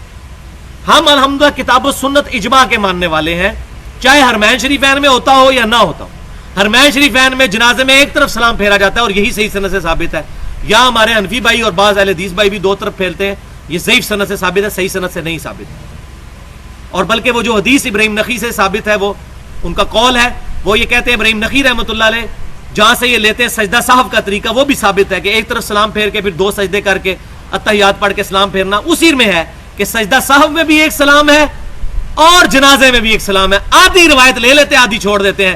A: ہم الحمدللہ کتاب و سنت اجماع کے ماننے والے ہیں, چاہے حرمین شریفین میں ہوتا ہو یا نہ ہوتا ہو. حرمین شریفین میں جنازے میں ایک طرف سلام پھیرا جاتا ہے اور یہی صحیح سند سے ثابت ہے. یا ہمارے حنفی بھائی اور بعض اہل حدیث بھائی بھی 2 طرف پھیرتے ہیں, یہ ضعیف سند سے ثابت ہے, صحیح سند سے نہیں ثابت ہے. اور بلکہ وہ جو حدیث ابراہیم نخعی سے ثابت ہے, وہ ان کا قول ہے, وہ یہ کہتے ہیں ابراہیم نخعی رحمۃ اللہ علیہ جہاں سے یہ لیتے ہیں سجدہ صاحب کا طریقہ, وہ بھی ثابت ہے کہ ایک طرف سلام پھیر کے پھر 2 سجدے کر کے اتحیات پڑھ کے سلام پھیرنا. اسی میں ہے کہ سجدہ صاحب میں بھی ایک سلام ہے اور جنازے میں بھی ایک سلام ہے. آدھی روایت لے لیتے ہیں, آدھی چھوڑ دیتے ہیں.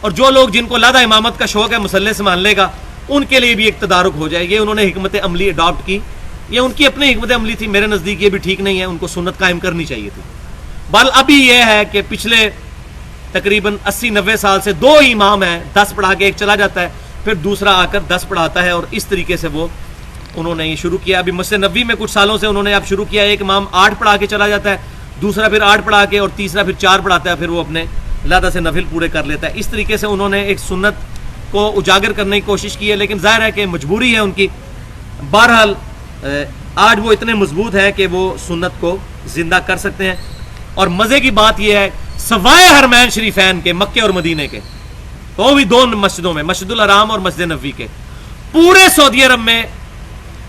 A: اور جو لوگ جن کو لادہ امامت کا شوق ہے مسلح سنبھالنے کا ان کے لیے بھی ایک تدارک ہو جائے. یہ انہوں نے حکمت عملی اڈاپٹ کی, یہ ان کی اپنی حکمت عملی تھی, میرے نزدیک یہ بھی ٹھیک نہیں ہے, ان کو سنت قائم کرنی چاہیے تھی. بل ابھی یہ ہے کہ پچھلے تقریباً 80-90 سال سے 2 امام ہیں, 10 پڑھا کے ایک چلا جاتا ہے, پھر دوسرا آ کر 10 پڑھاتا ہے, اور اس طریقے سے وہ انہوں نے یہ شروع کیا. ابھی مسجد نبوی میں کچھ سالوں سے انہوں نے اب شروع کیا, ایک امام 8 پڑھا کے چلا جاتا ہے, دوسرا پھر 8 پڑھا کے, اور تیسرا پھر 4 پڑھاتا ہے, پھر وہ اپنے علیحدہ سے نفل پورے کر لیتا ہے. اس طریقے سے انہوں نے ایک سنت کو اجاگر کرنے کی کوشش کی ہے, لیکن ظاہر ہے کہ مجبوری ہے ان کی. بہرحال آج وہ اتنے مضبوط ہیں کہ وہ سنت کو زندہ کر سکتے ہیں. اور مزے کی بات یہ ہے, سوائے حرمین شریفین کے, مکے اور مدینے کے, وہ بھی 2 مسجدوں میں, مسجد الحرام اور مسجد نبوی کے, پورے سعودی عرب میں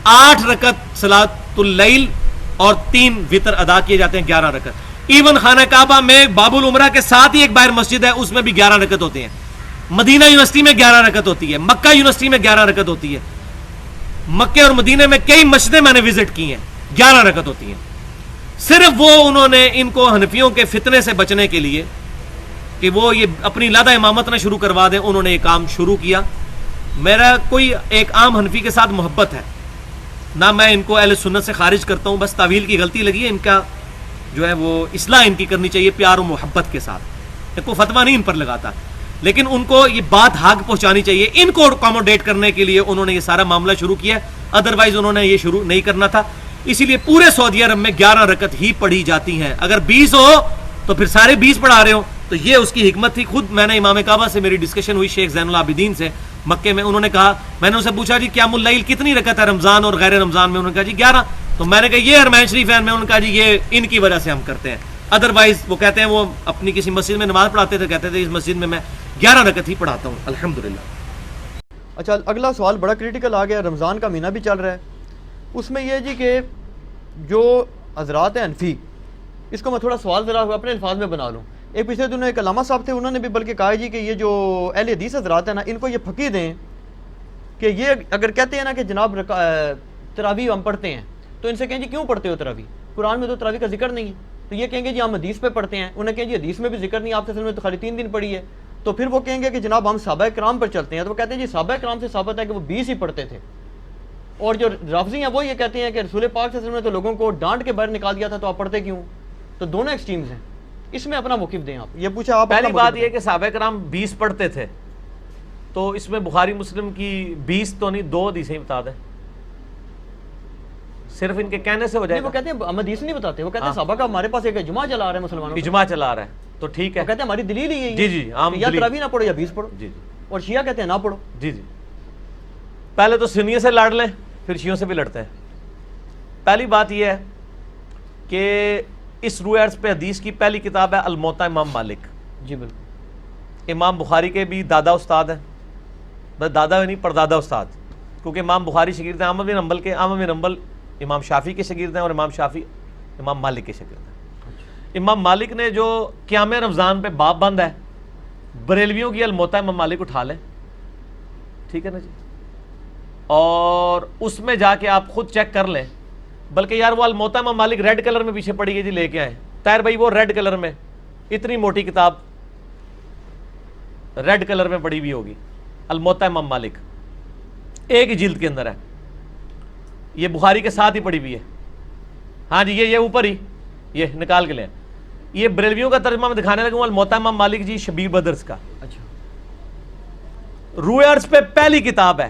A: 8 رکعت صلاۃ اللیل اور 3 وتر ادا کیے جاتے ہیں, 11 رکعت. ایون خانہ کعبہ میں باب العمرہ کے ساتھ ہی ایک باہر مسجد ہے, اس میں بھی 11 رکعت ہوتے ہیں. مدینہ یونیورسٹی میں 11 رکعت ہوتی ہے, مکہ یونیورسٹی میں 11 رکعت ہوتی ہے. مکے اور مدینے میں کئی مسجدیں میں نے وزٹ کی ہیں, 11 رکعت ہوتی ہیں. صرف وہ انہوں نے ان کو حنفیوں کے فتنے سے بچنے کے لیے کہ وہ یہ اپنی لادہ امامت نہ شروع کروا دیں, انہوں نے یہ کام شروع کیا. میرا کوئی ایک عام حنفی کے ساتھ محبت ہے نہ, میں ان کو اہل سنت سے خارج کرتا ہوں, بس تعویل کی غلطی لگی ہے, ان کا جو ہے وہ اصلاح ان کی کرنی چاہیے پیار و محبت کے ساتھ. کوئی فتویٰ نہیں ان پر لگاتا, لیکن ان کو یہ بات حق پہنچانی چاہیے. ان کو اکوموڈیٹ کرنے کے لیے انہوں نے یہ سارا معاملہ شروع کیا, ادروائز انہوں نے یہ شروع نہیں کرنا تھا. اسی لیے پورے سعودی عرب میں 11 رکعت ہی پڑھی جاتی ہیں. اگر 20 ہو تو پھر سارے 20 پڑھا رہے ہو, تو یہ اس کی حکمت تھی. خود میں نے امام کعبہ سے میری ڈسکشن ہوئی شیخ زین العابدین سے مکے میں, انہوں نے کہا, میں نے ان سے پوچھا جی قیام اللیل کتنی رکعت ہے رمضان اور غیر رمضان میں, انہوں نے کہا جی 11. تو میں نے کہا یہ حرمین شریف ہے, میں انہوں نے کہا جی یہ ان کی وجہ سے ہم کرتے ہیں, ادروائز وہ کہتے ہیں وہ اپنی کسی مسجد میں نماز پڑھاتے تھے, کہتے تھے اس مسجد میں میں 11 رکعت ہی پڑھاتا ہوں الحمدللہ.
B: اچھا, اگلا سوال بڑا کریٹیکل آ گیا. رمضان کا مہینہ بھی چل رہا ہے, اس میں یہ جی کہ جو حضرات ہیں حنفی, اس کو میں تھوڑا سوال ذرا اپنے الفاظ میں بنا لوں. ایک پچھلے دنوں ایک علامہ صاحب تھے, انہوں نے بھی بلکہ کہا جی کہ یہ جو اہل حدیث حضرات ہیں نا, ان کو یہ پھکی دیں کہ یہ اگر کہتے ہیں نا کہ جناب تراویح ہم پڑھتے ہیں, تو ان سے کہیں جی کیوں پڑھتے ہو تراویح, قرآن میں تو تراویح کا ذکر نہیں ہے. تو یہ کہیں گے جی ہم حدیث پہ پڑھتے ہیں, انہیں کہیں جی حدیث میں بھی ذکر نہیں, آپ کے میں تو خالی 3 دن پڑھی ہے. تو پھر وہ کہیں گے کہ جناب ہم صحابہ کرام پر چلتے ہیں, تو وہ کہتے ہیں جی صحابہ کرام سے ثابت ہے کہ وہ 20 ہی پڑھتے تھے. اور جو رافضی ہیں وہ یہ کہتے ہیں کہ رسول پاک صلی اللہ علیہ وسلم نے تو لوگوں کو ڈانٹ کے باہر نکال دیا تھا, تو آپ پڑھتے کیوں؟ تو دونوں ایکسٹریمز ہیں, اس میں اپنا موقف دیں آپ. یہ پوچھا آپ.
A: پہلی بات یہ کہ صحابہ کرام 20 پڑھتے تھے, تو اس میں بخاری مسلم کی 20 تو نہیں 2 حدیثیں بتا دیں, صرف ان کے کہنے سے ہو جائے گا.
B: وہ کہتے ہیں ہم حدیث نہیں بتاتے, وہ کہتے ہیں صحابہ کا ہمارے پاس ایک اجماع چلا رہا ہے, مسلمانوں
A: اجماع چلا رہا ہے, تو ٹھیک ہے.
B: وہ کہتے ہیں ہماری دلیل ہی
A: جی جی عام
B: یا تراویح نہ پڑھو یا 20 پڑھو.
A: جی جی.
B: اور شیعہ کہتے ہیں نہ پڑھو.
A: جی جی. پہلے تو سنیوں سے لڑ لیں, پھر شیعوں سے بھی لڑتے ہیں. پہلی بات یہ ہے کہ اس روایت پہ حدیث کی پہلی کتاب ہے الموطا امام مالک.
B: جی بالکل.
A: امام بخاری کے بھی دادا استاد ہیں, بس دادا نہیں پردادا استاد, کیونکہ امام بخاری شاگرد ہیں احمد بن حنبل کے, احمد بن حنبل امام شافعی کے شاگرد ہیں, اور امام شافعی امام مالک کے شاگرد ہیں. امام مالک نے جو قیام رمضان پہ باب بند ہے, بریلویوں کی الموطا امام مالک اٹھا لیں, ٹھیک ہے نا جی, اور اس میں جا کے آپ خود چیک کر لیں. بلکہ یار وہ الموطا امام مالک ریڈ کلر میں پیچھے پڑی گئی جی, لے کے آئے طاہر بھائی, وہ ریڈ کلر میں اتنی موٹی کتاب ریڈ کلر میں پڑی ہوئی ہوگی, الموطا امام مالک ایک ہی جلد کے اندر ہے, یہ بخاری کے ساتھ ہی پڑی ہوئی ہے. ہاں جی, یہ اوپر ہی, یہ نکال کے لیں. یہ بریلویوں کا ترجمہ میں دکھانے لگا ہوں, الموطا امام مالک جی شبیر بدرس کا.
B: اچھا.
A: روایتس پہ پہلی کتاب ہے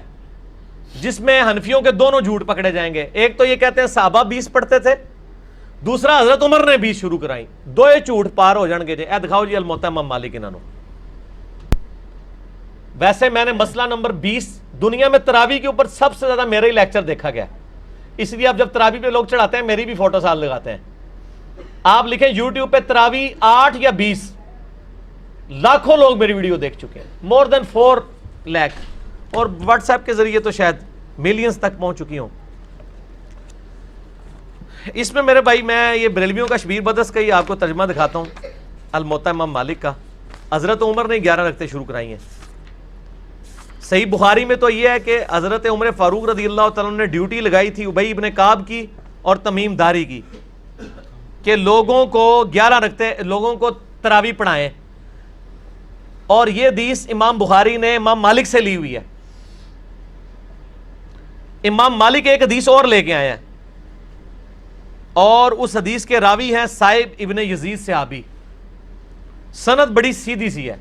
A: جس میں حنفیوں کے دونوں جھوٹ پکڑے جائیں گے. ایک تو یہ کہتے ہیں صحابہ 20 پڑھتے تھے, دوسرا حضرت عمر نے 20 شروع کرائیں. دو جھوٹ پار ہو جان گے جی. اے دکھاؤ جی الموطا امام مالک انہوں. ویسے میں نے مسئلہ نمبر 20 دنیا میں تراویح کے اوپر سب سے زیادہ میرا ہی لیکچر دیکھا گیا, اس لیے اب جب تراویح پہ لوگ چڑھاتے ہیں میری بھی فوٹو ساتھ لگاتے ہیں. آپ لکھیں یوٹیوب پہ تراویح 8 یا 20, لاکھوں لوگ میری ویڈیو دیکھ چکے ہیں, مور دین 4 لاکھ, اور واٹس ایپ کے ذریعے تو شاید ملینز تک پہنچ چکی ہوں. اس میں میرے بھائی میں یہ بریلویوں کا شبیر بدرس کا ہی آپ کو ترجمہ دکھاتا ہوں, الموطا امام مالک کا. حضرت عمر نے 11 رکعتیں شروع کرائی ہیں. صحیح بخاری میں تو یہ ہے کہ حضرت عمر فاروق رضی اللہ تعالیٰ نے ڈیوٹی لگائی تھی ابی ابن کعب کی اور تمیم داری کی کہ لوگوں کو 11 رکعتیں, لوگوں کو تراویح پڑھائیں. اور یہ حدیث امام بخاری نے امام مالک سے لی ہوئی ہے. امام مالک ایک حدیث اور لے کے آئے ہیں اور اس حدیث کے راوی ہیں صائب ابن یزید صحابی. سند بڑی سیدھی سی ہے.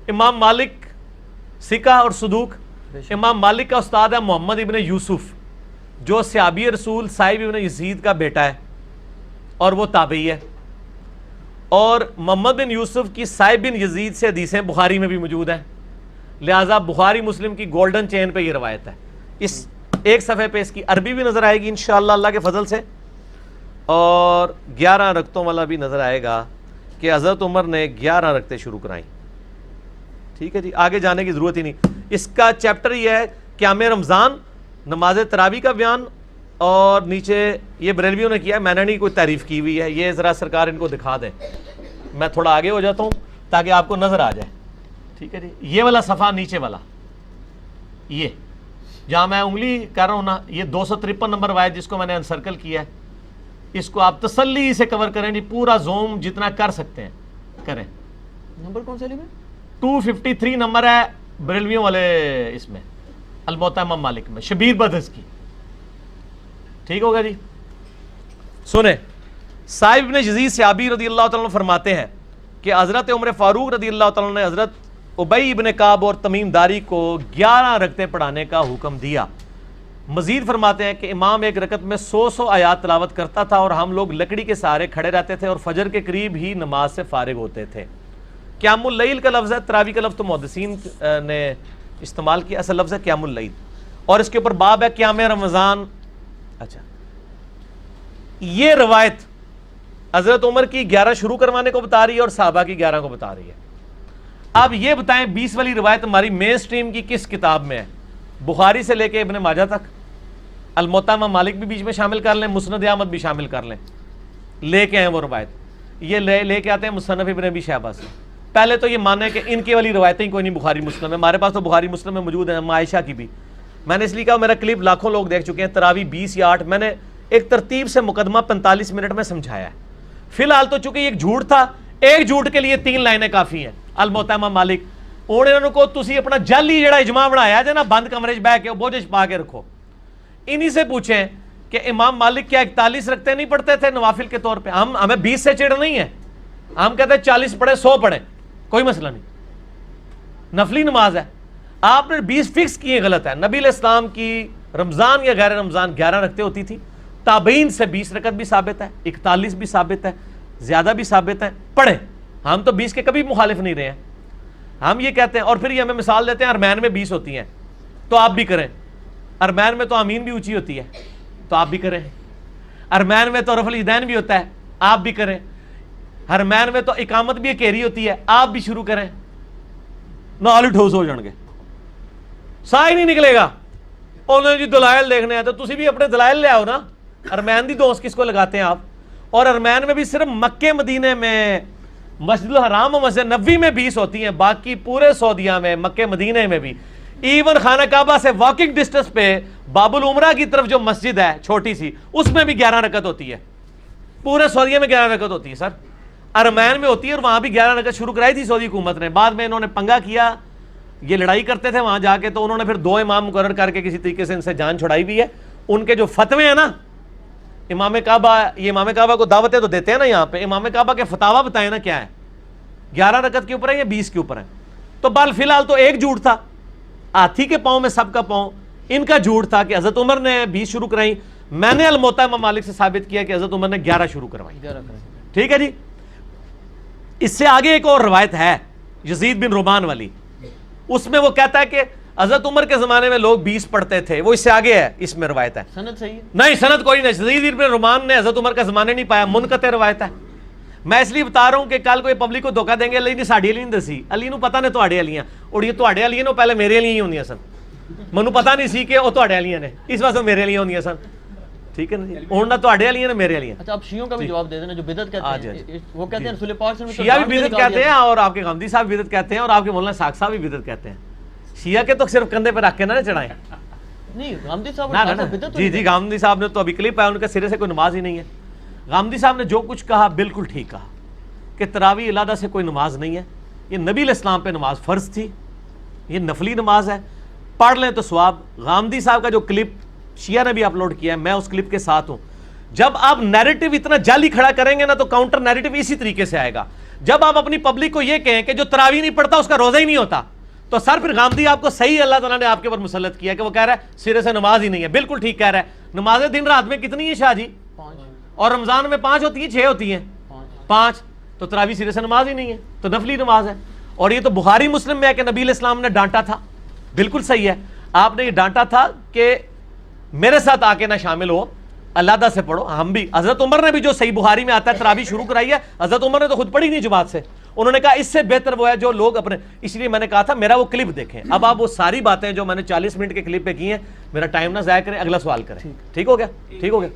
A: امام مالک ثقہ اور صدوق. امام مالک کا استاد ہے محمد ابن یوسف جو صحابی رسول صائب ابن یزید کا بیٹا ہے اور وہ تابعی ہے. اور محمد بن یوسف کی صائب بن یزید سے حدیثیں بخاری میں بھی موجود ہیں, لہٰذا بخاری مسلم کی گولڈن چین پہ یہ روایت ہے. اس ایک صفحے پہ اس کی عربی بھی نظر آئے گی انشاءاللہ اللہ کے فضل سے, اور 11 رکعتوں والا بھی نظر آئے گا کہ حضرت عمر نے 11 رکعتیں شروع کرائیں. ٹھیک ہے جی, آگے جانے کی ضرورت ہی نہیں. اس کا چیپٹر یہ ہے قیام رمضان, نماز تراویح کا بیان, اور نیچے یہ بریلویوں نے کیا ہے, میں نے نہیں کوئی تعریف کی ہوئی ہے. یہ ذرا سرکار ان کو دکھا دیں, میں تھوڑا آگے ہو جاتا ہوں تاکہ آپ کو نظر آ جائے. ٹھیک ہے جی, یہ والا صفحہ نیچے والا, یہ جہاں میں انگلی کر رہا ہوں نا, یہ 253 نمبر روایت جس کو میں نے انسرکل کیا ہے, اس کو آپ تسلی سے کور کریں جی, پورا زوم جتنا کر سکتے ہیں کریں.
B: نمبر کون سا لیا
A: 253 نمبر ہے بریلویوں والے اس میں الموطا امام مالک میں, شبیر بدرس کی. ٹھیک ہوگا جی. سنیں, صائب بن یزید صحابی رضی اللہ تعالیٰ عنہ فرماتے ہیں کہ حضرت عمر فاروق رضی اللہ تعالیٰ عنہ نے حضرت ابی ابن کعب اور تمیم داری کو 11 رکعتیں پڑھانے کا حکم دیا. مزید فرماتے ہیں کہ امام ایک رکعت میں 100 آیات تلاوت کرتا تھا اور ہم لوگ لکڑی کے سہارے کھڑے رہتے تھے اور فجر کے قریب ہی نماز سے فارغ ہوتے تھے. قیام اللیل کا لفظ ہے, تراویح کا لفظ تو محدثین نے استعمال کیا, اصل لفظ ہے قیام اللیل, اور اس کے اوپر باب ہے قیام رمضان. اچھا, یہ روایت حضرت عمر کی 11 شروع کروانے کو بتا رہی ہے اور صحابہ کی 11 کو بتا رہی ہے. اب یہ بتائیں 20 والی روایت ہماری مین سٹریم کی کس کتاب میں ہے؟ بخاری سے لے کے ابن ماجہ تک, الموطا امام مالک بھی بیچ میں شامل کر لیں, مسند احمد بھی شامل کر لیں, لے کے آئیں وہ روایت. یہ لے کے آتے ہیں مصنف ابن ابی شیبہ سے. پہلے تو یہ مانیں کہ ان کی والی روایتیں کوئی نہیں بخاری مسلم میں, ہمارے پاس تو بخاری مسلم میں موجود ہیں, عائشہ کی بھی. میں نے اس لیے کہا, میرا کلپ لاکھوں لوگ دیکھ چکے ہیں, تراویح 20 یا 8, میں نے ایک ترتیب سے مقدمہ 45 منٹ میں سمجھایا ہے. فی الحال تو چونکہ ایک جھوٹ تھا, ایک جھوٹ کے لیے 3 لائنیں کافی ہیں. الموطا امام مالک انہوں کو تسی اپنا جعلی جڑا اجماع بنایا جے نا, بند کمرے بہ کے بوجھ پا کے رکھو. انہی سے پوچھیں کہ امام مالک کیا 41 رکعتیں نہیں پڑھتے تھے نوافل کے طور پہ؟ ہمیں 20 سے چڑ نہیں ہے, ہم کہتے ہیں 40 پڑھے 100 پڑھیں, کوئی مسئلہ نہیں, نفلی نماز ہے. آپ نے 20 فکس کیے, غلط ہے. نبی علیہ السلام کی رمضان یا غیر رمضان 11 رکعتیں ہوتی تھی. تابعین سے 20 رکعت بھی ثابت ہے, 41 بھی ثابت ہے, زیادہ بھی ثابت ہے, پڑھیں. ہم تو 20 کے کبھی مخالف نہیں رہے ہیں. ہم یہ کہتے ہیں, اور پھر یہ ہمیں مثال دیتے ہیں ارمین میں 20 ہوتی ہیں تو آپ بھی کریں. ارمین میں تو آمین بھی اونچی ہوتی ہے تو آپ بھی کریں. ارمین میں تو رفع الیدین بھی ہوتا ہے, آپ بھی کریں. ارمین میں تو اقامت بھی اکیری ہوتی ہے, آپ بھی شروع کریں. نال ٹھوس ہو جان گے, سا ہی نہیں نکلے گا. انہوں نے جی دلائل دیکھنے ہیں تو تسی بھی اپنے دلائل لے آؤ نا. ارمین دی دوست کس کو لگاتے ہیں آپ؟ اور ارمین میں بھی صرف مکے مدینے میں, مسجد الحرام و مسجد نبوی میں 20 ہوتی ہیں, باقی پورے سعودیہ میں, مکے مدینے میں بھی, ایون خانہ کعبہ سے واکنگ ڈسٹنس پہ باب العمرہ کی طرف جو مسجد ہے چھوٹی سی, اس میں بھی 11 رکعت ہوتی ہے. پورے سعودیہ میں 11 رکعت ہوتی ہے سر. ارمین میں ہوتی ہے, اور وہاں بھی 11 رکعت شروع کرائی تھی سعودی حکومت نے. بعد میں انہوں نے پنگا کیا, یہ لڑائی کرتے تھے وہاں جا کے, تو انہوں نے پھر 2 امام مقرر کر کے کسی طریقے سے ان سے جان چھڑائی بھی ہے. ان کے جو فتوے ہیں نا, امام کعبہ, یہ امام کعبہ کو دعوتیں تو دیتے ہیں نا یہاں پہ, امام کعبہ کے فتاوا بتائیں نا کیا ہے, 11 رکعت کے اوپر ہے یا 20 کے اوپر ہے. تو بال فی الحال تو ایک جھوٹ تھا, ہاتھی کے پاؤں میں سب کا پاؤں. ان کا جھوٹ تھا کہ حضرت عمر نے 20 شروع کرائی. میں نے الموطا امام مالک سے ثابت کیا کہ حضرت عمر نے 11 شروع کروائی. ٹھیک ہے جی. اس سے آگے ایک اور روایت ہے یزید بن رومان والی, اس میں وہ کہتا ہے کہ حضرت عمر کے زمانے میں لوگ 20 پڑھتے تھے. وہ اس سے آگے ہے, اس میں روایت ہے.
B: سند صحیح ہے؟
A: نہیں, سند کوئی نہیں. یزید بن رومان نے حضرت عمر کا زمانے نہیں پایا, منقطع روایت ہے. میں اس لیے بتا رہا ہوں کہ کل کوئی پبلک کو دھوکہ دیں گے, علی نے ساڈی علی نہیں دسی, علی نو پتہ نے تواڈے علیاں, اور یہ تواڈے علیاں نو پہلے میرے علیاں ہی ہوندیاں سن. مینوں پتہ نہیں سی کہ وہ تواڈے علیاں نے, اس واسطے میرے علیاں ہوندیاں سن. ٹھیک ہے نا جی, ہن نہ تواڈے علیاں نے میرے علیاں.
B: اچھا, آپ شیعوں کا بھی جواب دے دینا جو بدعت کہتے ہیں. وہ کہتے ہیں رسول پاک صلی اللہ علیہ وسلم
A: شیعہ بھی بدعت کہتے ہیں, اور آپ کے غامدی صاحب بدعت کہتے ہیں, اور آپ کے مولانا ساق صاحب بھی بدعت کہتے ہیں. شیعہ کے تو صرف کندھے پہ رکھ کے نہ چڑھائیں.
B: نہیں, غامدی صاحب
A: جی غامدی صاحب نے تو ابھی کلپ ہے, ان کے سرے سے کوئی نماز ہی نہیں ہے. غامدی صاحب نے جو کچھ کہا بالکل ٹھیک کہا کہ تراویح علیحدہ سے کوئی نماز نہیں ہے, یہ نبی علیہ السلام پہ نماز فرض تھی, یہ نفلی نماز ہے, پڑھ لیں تو ثواب. غامدی صاحب کا جو کلپ شیعہ نے بھی اپلوڈ کیا ہے, میں اس کلپ کے ساتھ ہوں. جب آپ نیریٹو اتنا جعلی کھڑا کریں گے نا تو کاؤنٹر نیریٹو اسی طریقے سے آئے گا. جب آپ اپنی پبلک کو یہ کہیں کہ جو تراویح نہیں پڑھتا اس کا روزہ ہی نہیں ہوتا, تو سر پھر غامدی آپ کو صحیح اللہ تعالیٰ نے آپ کے اوپر مسلط کیا کہ وہ کہہ رہا ہے سرے سے نماز ہی نہیں ہے. بالکل ٹھیک کہہ رہا ہے. نمازیں دن رات میں کتنی ہیں شاہ جی؟
B: 5.
A: اور رمضان میں 5 ہوتی ہیں 6 ہوتی ہیں 5, تو تراویح سرے سے نماز ہی نہیں ہے, تو نفلی نماز ہے. اور یہ تو بخاری مسلم میں ہے کہ نبی علیہ السلام نے ڈانٹا تھا. بالکل صحیح ہے, آپ نے یہ ڈانٹا تھا کہ میرے ساتھ آ کے نہ شامل ہو, علیحدہ سے پڑھو. ہم بھی, حضرت عمر نے بھی جو صحیح بخاری میں آتا ہے تراویح شروع کرائی ہے, حضرت عمر نے تو خود پڑھی نہیں جماعت سے. انہوں نے کہا اس سے بہتر وہ ہے جو لوگ اپنے, اس لیے میں نے کہا تھا میرا وہ کلپ دیکھیں. اب آپ وہ ساری باتیں جو میں نے 40 منٹ کے کلپ پہ کی ہیں, میرا ٹائم نہ ضائع کریں, اگلا سوال کریں. ٹھیک ہو گیا؟ ٹھیک ہو گیا.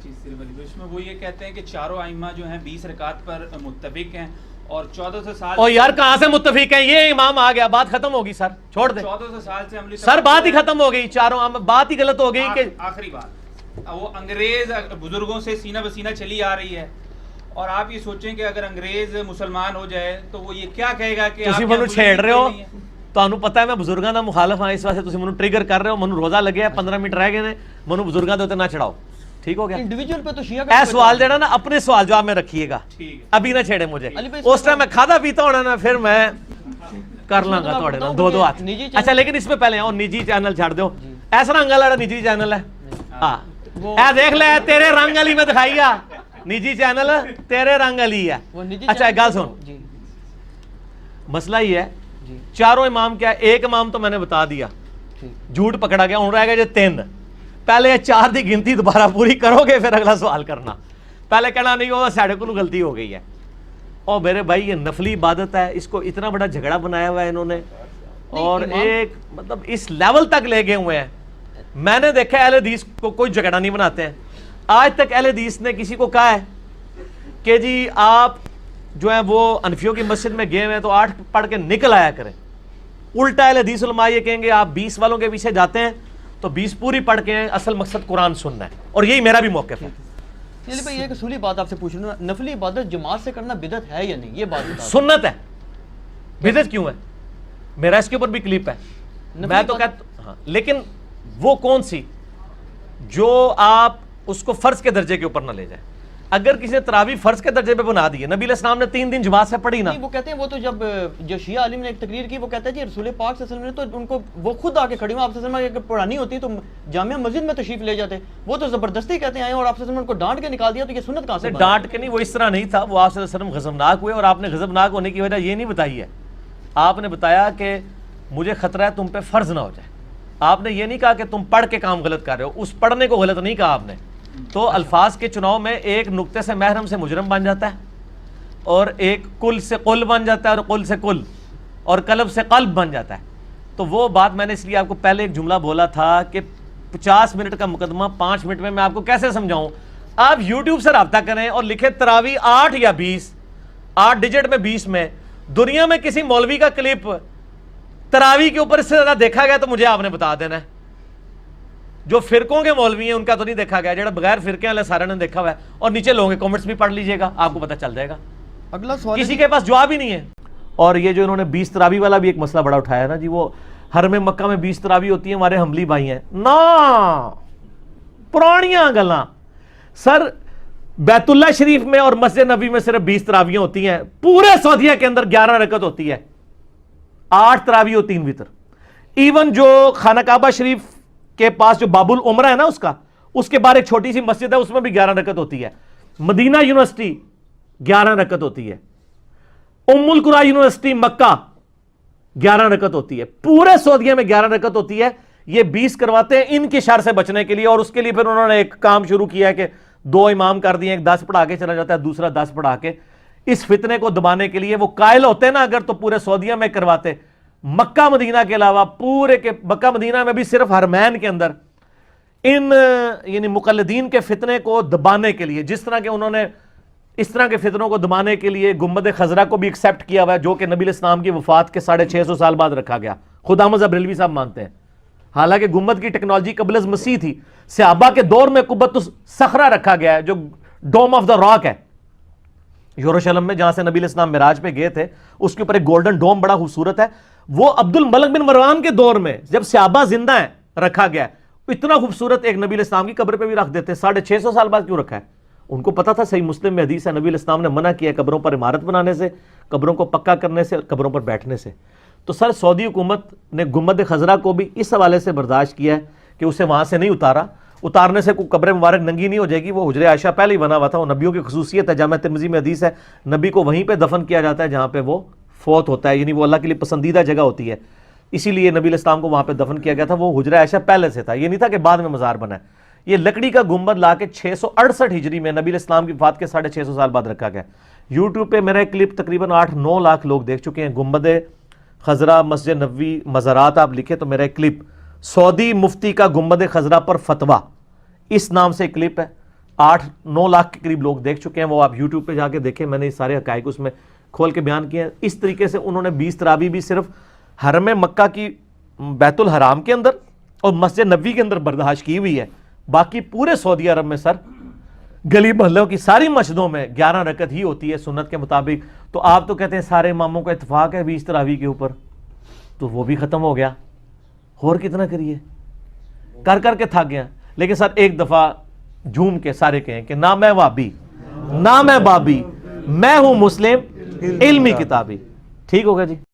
C: اس میں وہ یہ کہتے ہیں کہ چاروں ائمہ جو ہیں 20 رکعت پر متفق ہیں اور 1400 سال.
A: اور یار کہاں سے متفق ہیں؟ یہ امام آ گیا, بات ختم ہوگی سر, چھوڑ دیں.
C: 1400 سال سے عملی
A: سر بات ہی ختم ہو گئی, چاروں بات ہی غلط ہو گئی کہ
C: آخری بات وہ انگریز بزرگوں سے سینہ بسینہ چلی آ رہی ہے. اور آپ یہ سوچیں کہ اگر انگریز مسلمان ہو جائے تو وہ یہ کیا کہے گا کہ
A: تسی منو چھیڑ رہے ہو. تانوں پتہ ہے میں بزرگاں دا مخالف ہاں, اس واسطے تسی منو ٹریگر کر رہے ہو. منو روزہ لگیا ہے, 15 منٹ رہ گئے نے, منو بزرگاں دے اوتے نہ چڑھاؤ. ٹھیک ہو گیا؟
B: انڈیویجول پہ تو شیعہ کا
A: اے سوال جڑا نا اپنے سوال جواب میں رکھیے گا, ابھی نہ چھیڑے مجھے. اس ٹائم میں کھادا پیتا ہونا نا, پھر میں کر لاں گا تھوڑے نا دو ہاتھ. اچھا لیکن اس میں پہلے اور نجی چینل چھاڑ دو. ایسا رنگ والا نجی چینل ہے, ہاں اے دیکھ لے تیرے رنگ والی میں دکھائیا, نجی چینل تیرے رنگ والی ہے. اچھا ایک گل سن, مسئلہ یہ ہے چاروں امام کیا ہے, ایک امام تو میں نے بتا دیا, جھوٹ پکڑا گیا. ہوں رہ گئے جو 3. پہلے 4 دی گنتی دوبارہ پوری کرو گے پھر اگلا سوال کرنا. پہلے کہنا نہیں ہوگا ساڑھے کو غلطی ہو گئی ہے. اور میرے بھائی یہ نفلی عبادت ہے, اس کو اتنا بڑا جھگڑا بنایا ہوا ہے انہوں نے, اور ایک مطلب اس لیول تک لے گئے ہوئے ہیں. میں نے دیکھا اہل حدیث کو کوئی جھگڑا نہیں بناتے ہیں. آج تک اہل حدیث نے کسی کو کہا ہے کہ جی آپ جو ہیں وہ انفیوں کی مسجد میں گئے ہوئے ہیں تو 8 پڑھ کے نکل آیا کریں. الٹا اہل حدیث علماء یہ کہیں گے آپ 20 والوں کے پیچھے جاتے ہیں تو 20 پوری پڑھ کے ہیں, اصل مقصد قرآن سننا ہے. اور یہی میرا بھی موقف ہے.
B: چلیے بھائی ایک اصولی بات آپ سے پوچھ رہا ہوں, نفلی عبادت جماعت سے کرنا بدعت ہے یا نہیں, یہ بات بتا.
A: سنت ہے, بدعت کیوں ہے؟ میرا اس کے اوپر بھی کلپ ہے. میں تو کہتا ہاں, لیکن وہ کون سی جو آپ اس کو فرض کے درجے کے اوپر نہ لے جائیں. اگر کسی نے تراویح فرض کے درجے پہ بنا دی ہے, نبی علیہ السلام نے 3 دن جماعت سے پڑھی نا.
B: وہ کہتے ہیں وہ تو جب جو شیعہ عالم نے ایک تقریر کی, وہ کہتا ہے جی رسول پاک صلی اللہ علیہ وسلم نے تو ان کو وہ خود آ کے کھڑی ہوں, آپ صلی اللہ علیہ وسلم اگر پڑھانی ہوتی تو جامعہ مسجد میں تشریف لے جاتے. وہ تو زبردستی کہتے ہیں اور آپ صلی اللہ علیہ وسلم نے ان کو ڈانٹ کے نکال دیا, تو یہ سنت کہاں سے؟
A: ڈانٹ کے نہیں, وہ اس طرح نہیں تھا. وہ آپ صلی اللہ علیہ وسلم غضبناک ہوئے, اور آپ نے غضبناک ہونے کی وجہ یہ نہیں بتائی ہے. آپ نے بتایا کہ مجھے خطرہ ہے تم پہ فرض نہ ہو جائے. آپ نے یہ نہیں کہا کہ تم پڑھ کے کام غلط کر رہے ہو, اس پڑھنے کو غلط نہیں کہا آپ نے. تو الفاظ کے چناؤ میں ایک نقطے سے محرم سے مجرم بن جاتا ہے, اور ایک کل سے قل بن جاتا ہے, اور قل سے کل, اور قلب سے قلب بن جاتا ہے. تو وہ بات میں نے اس لیے آپ کو پہلے ایک جملہ بولا تھا کہ 50 منٹ کا مقدمہ 5 منٹ میں آپ کو کیسے سمجھاؤں. آپ یوٹیوب سے رابطہ کریں اور لکھیں تراویح 8 یا 20, 8 ڈیجٹ میں 20 میں. دنیا میں کسی مولوی کا کلپ تراویح کے اوپر اس سے زیادہ دیکھا گیا تو مجھے آپ نے بتا دینا ہے. جو فرقوں کے مولوی ہیں ان کا تو نہیں دیکھا گیا, جڑا بغیر فرقے والے سارے نے دیکھا ہوا ہے. اور نیچے لوگوں کے کمنٹس بھی پڑھ لیجئے گا, آپ کو پتہ چل جائے گا.
B: اگلا سوال
A: کسی کے پاس جواب ہی نہیں ہے. اور یہ جو انہوں نے 20 تراویح والا بھی ایک مسئلہ بڑا اٹھایا نا جی, وہ حرم مکہ میں 20 تراویح ہوتی ہیں, ہمارے حملی بھائی ہیں نا, پرانیاں گلاں. سر بیت اللہ شریف میں اور مسجد نبی میں صرف 20 تراویحیں ہوتی ہیں, پورے سعودیہ کے اندر 11 رکعت ہوتی ہے, 8 تراویح اور 3 وتر. ایون جو خانہ کعبہ شریف کے پاس جو باب العمرہ ہے نا, اس کے باہر ایک چھوٹی سی مسجد ہے, اس میں بھی 11 رکعت ہوتی ہے. مدینہ یونیورسٹی 11 رکعت ہوتی ہے. ام القری یونیورسٹی مکہ 11 رکعت ہوتی ہے. پورے سعودیہ میں 11 رکعت ہوتی ہے. یہ 20 کرواتے ہیں ان کے شر سے بچنے کے لیے, اور اس کے لیے پھر انہوں نے ایک کام شروع کیا ہے کہ 2 امام کر دیے, ایک 10 پڑھا کے چلا جاتا ہے, دوسرا 10 پڑھا کے. اس فتنے کو دبانے کے لیے وہ قائل ہوتے نا, اگر تو پورے سعودیہ میں کرواتے. مکہ مدینہ کے علاوہ پورے کے مکہ مدینہ میں بھی صرف حرمین کے اندر ان یعنی مقلدین کے فتنے کو دبانے کے لیے, جس طرح کہ انہوں نے اس طرح کے فتنوں کو دبانے کے لیے گنبد خضرا کو بھی ایکسیپٹ کیا ہوا ہے, جو کہ نبی علیہ السلام کی وفات کے 650 سال بعد رکھا گیا. خدا احمد بریلوی صاحب مانتے ہیں, حالانکہ گنبد کی ٹیکنالوجی قبل از مسیح تھی. صحابہ کے دور میں قبۃ الصخرہ رکھا گیا ہے, جو ڈوم آف دا راک ہے. یروشلم میں جہاں سے نبی علیہ السلام معراج پہ گئے تھے، اس کے اوپر ایک گولڈن ڈوم بڑا خوبصورت ہے، وہ عبد الملک بن مروان کے دور میں جب صحابہ زندہ ہیں رکھا گیا ہے. اتنا خوبصورت ایک نبی علیہ السلام کی قبر پہ بھی رکھ دیتے. 650 سال بعد کیوں رکھا ہے؟ ان کو پتا تھا، صحیح مسلم میں حدیث ہے، نبی علیہ السلام نے منع کیا ہے قبروں پر عمارت بنانے سے، قبروں کو پکا کرنے سے، قبروں پر بیٹھنے سے. تو سر سعودی حکومت نے گنبد خضرا کو بھی اس حوالے سے برداشت کیا ہے کہ اسے وہاں سے نہیں اتارا. اتارنے سے کوئی قبر مبارک ننگی نہیں ہو جائے گی، وہ حجر عائشہ پہلے ہی بنا ہوا تھا، وہ نبیوں کی خصوصیت ہے. جامع ترمذی میں حدیث ہے نبی کو وہیں پہ دفن کیا جاتا ہے جہاں پہ وہ فوت ہوتا ہے، یعنی وہ اللہ کے لیے پسندیدہ جگہ ہوتی ہے، اسی لیے نبی علیہ السلام کو وہاں پہ دفن کیا گیا تھا. وہ حجر عائشہ پہلے سے تھا، یہ نہیں تھا کہ بعد میں مزار بنا ہے. یہ لکڑی کا گنبد لا کے 668 ہجری میں نبی علیہ السلام کی وفات کے 650 سال بعد رکھا گیا. یوٹیوب پہ میرا ایک کلپ تقریباً 8-9 لاکھ لوگ دیکھ چکے ہیں. گنبد خضرا مسجد نبوی مزارات آپ لکھے تو میرا ایک کلپ سعودی مفتی کا گنبد خضرا پر فتویٰ اس نام سے ایک کلپ ہے، 8-9 لاکھ کے قریب لوگ دیکھ چکے ہیں. وہ آپ یوٹیوب پہ جا کے دیکھیں، میں نے یہ سارے حقائق اس میں کھول کے بیان کیے ہیں. اس طریقے سے انہوں نے 20 تراویح بھی صرف حرم مکہ کی بیت الحرام کے اندر اور مسجد نبوی کے اندر برداشت کی ہوئی ہے. باقی پورے سعودی عرب میں سر گلی محلوں کی ساری مسجدوں میں 11 رکعت ہی ہوتی ہے سنت کے مطابق. تو آپ تو کہتے ہیں سارے اماموں کا اتفاق ہے 20 تراویح کے اوپر، تو وہ بھی ختم ہو گیا. اور کتنا کریے، کر کر کے تھک گیا. لیکن سر ایک دفعہ جھوم کے سارے کہیں کہ نہ میں وابی نہ میں بابی، میں ہوں مسلم علمی کتابی. ٹھیک ہوگا جی.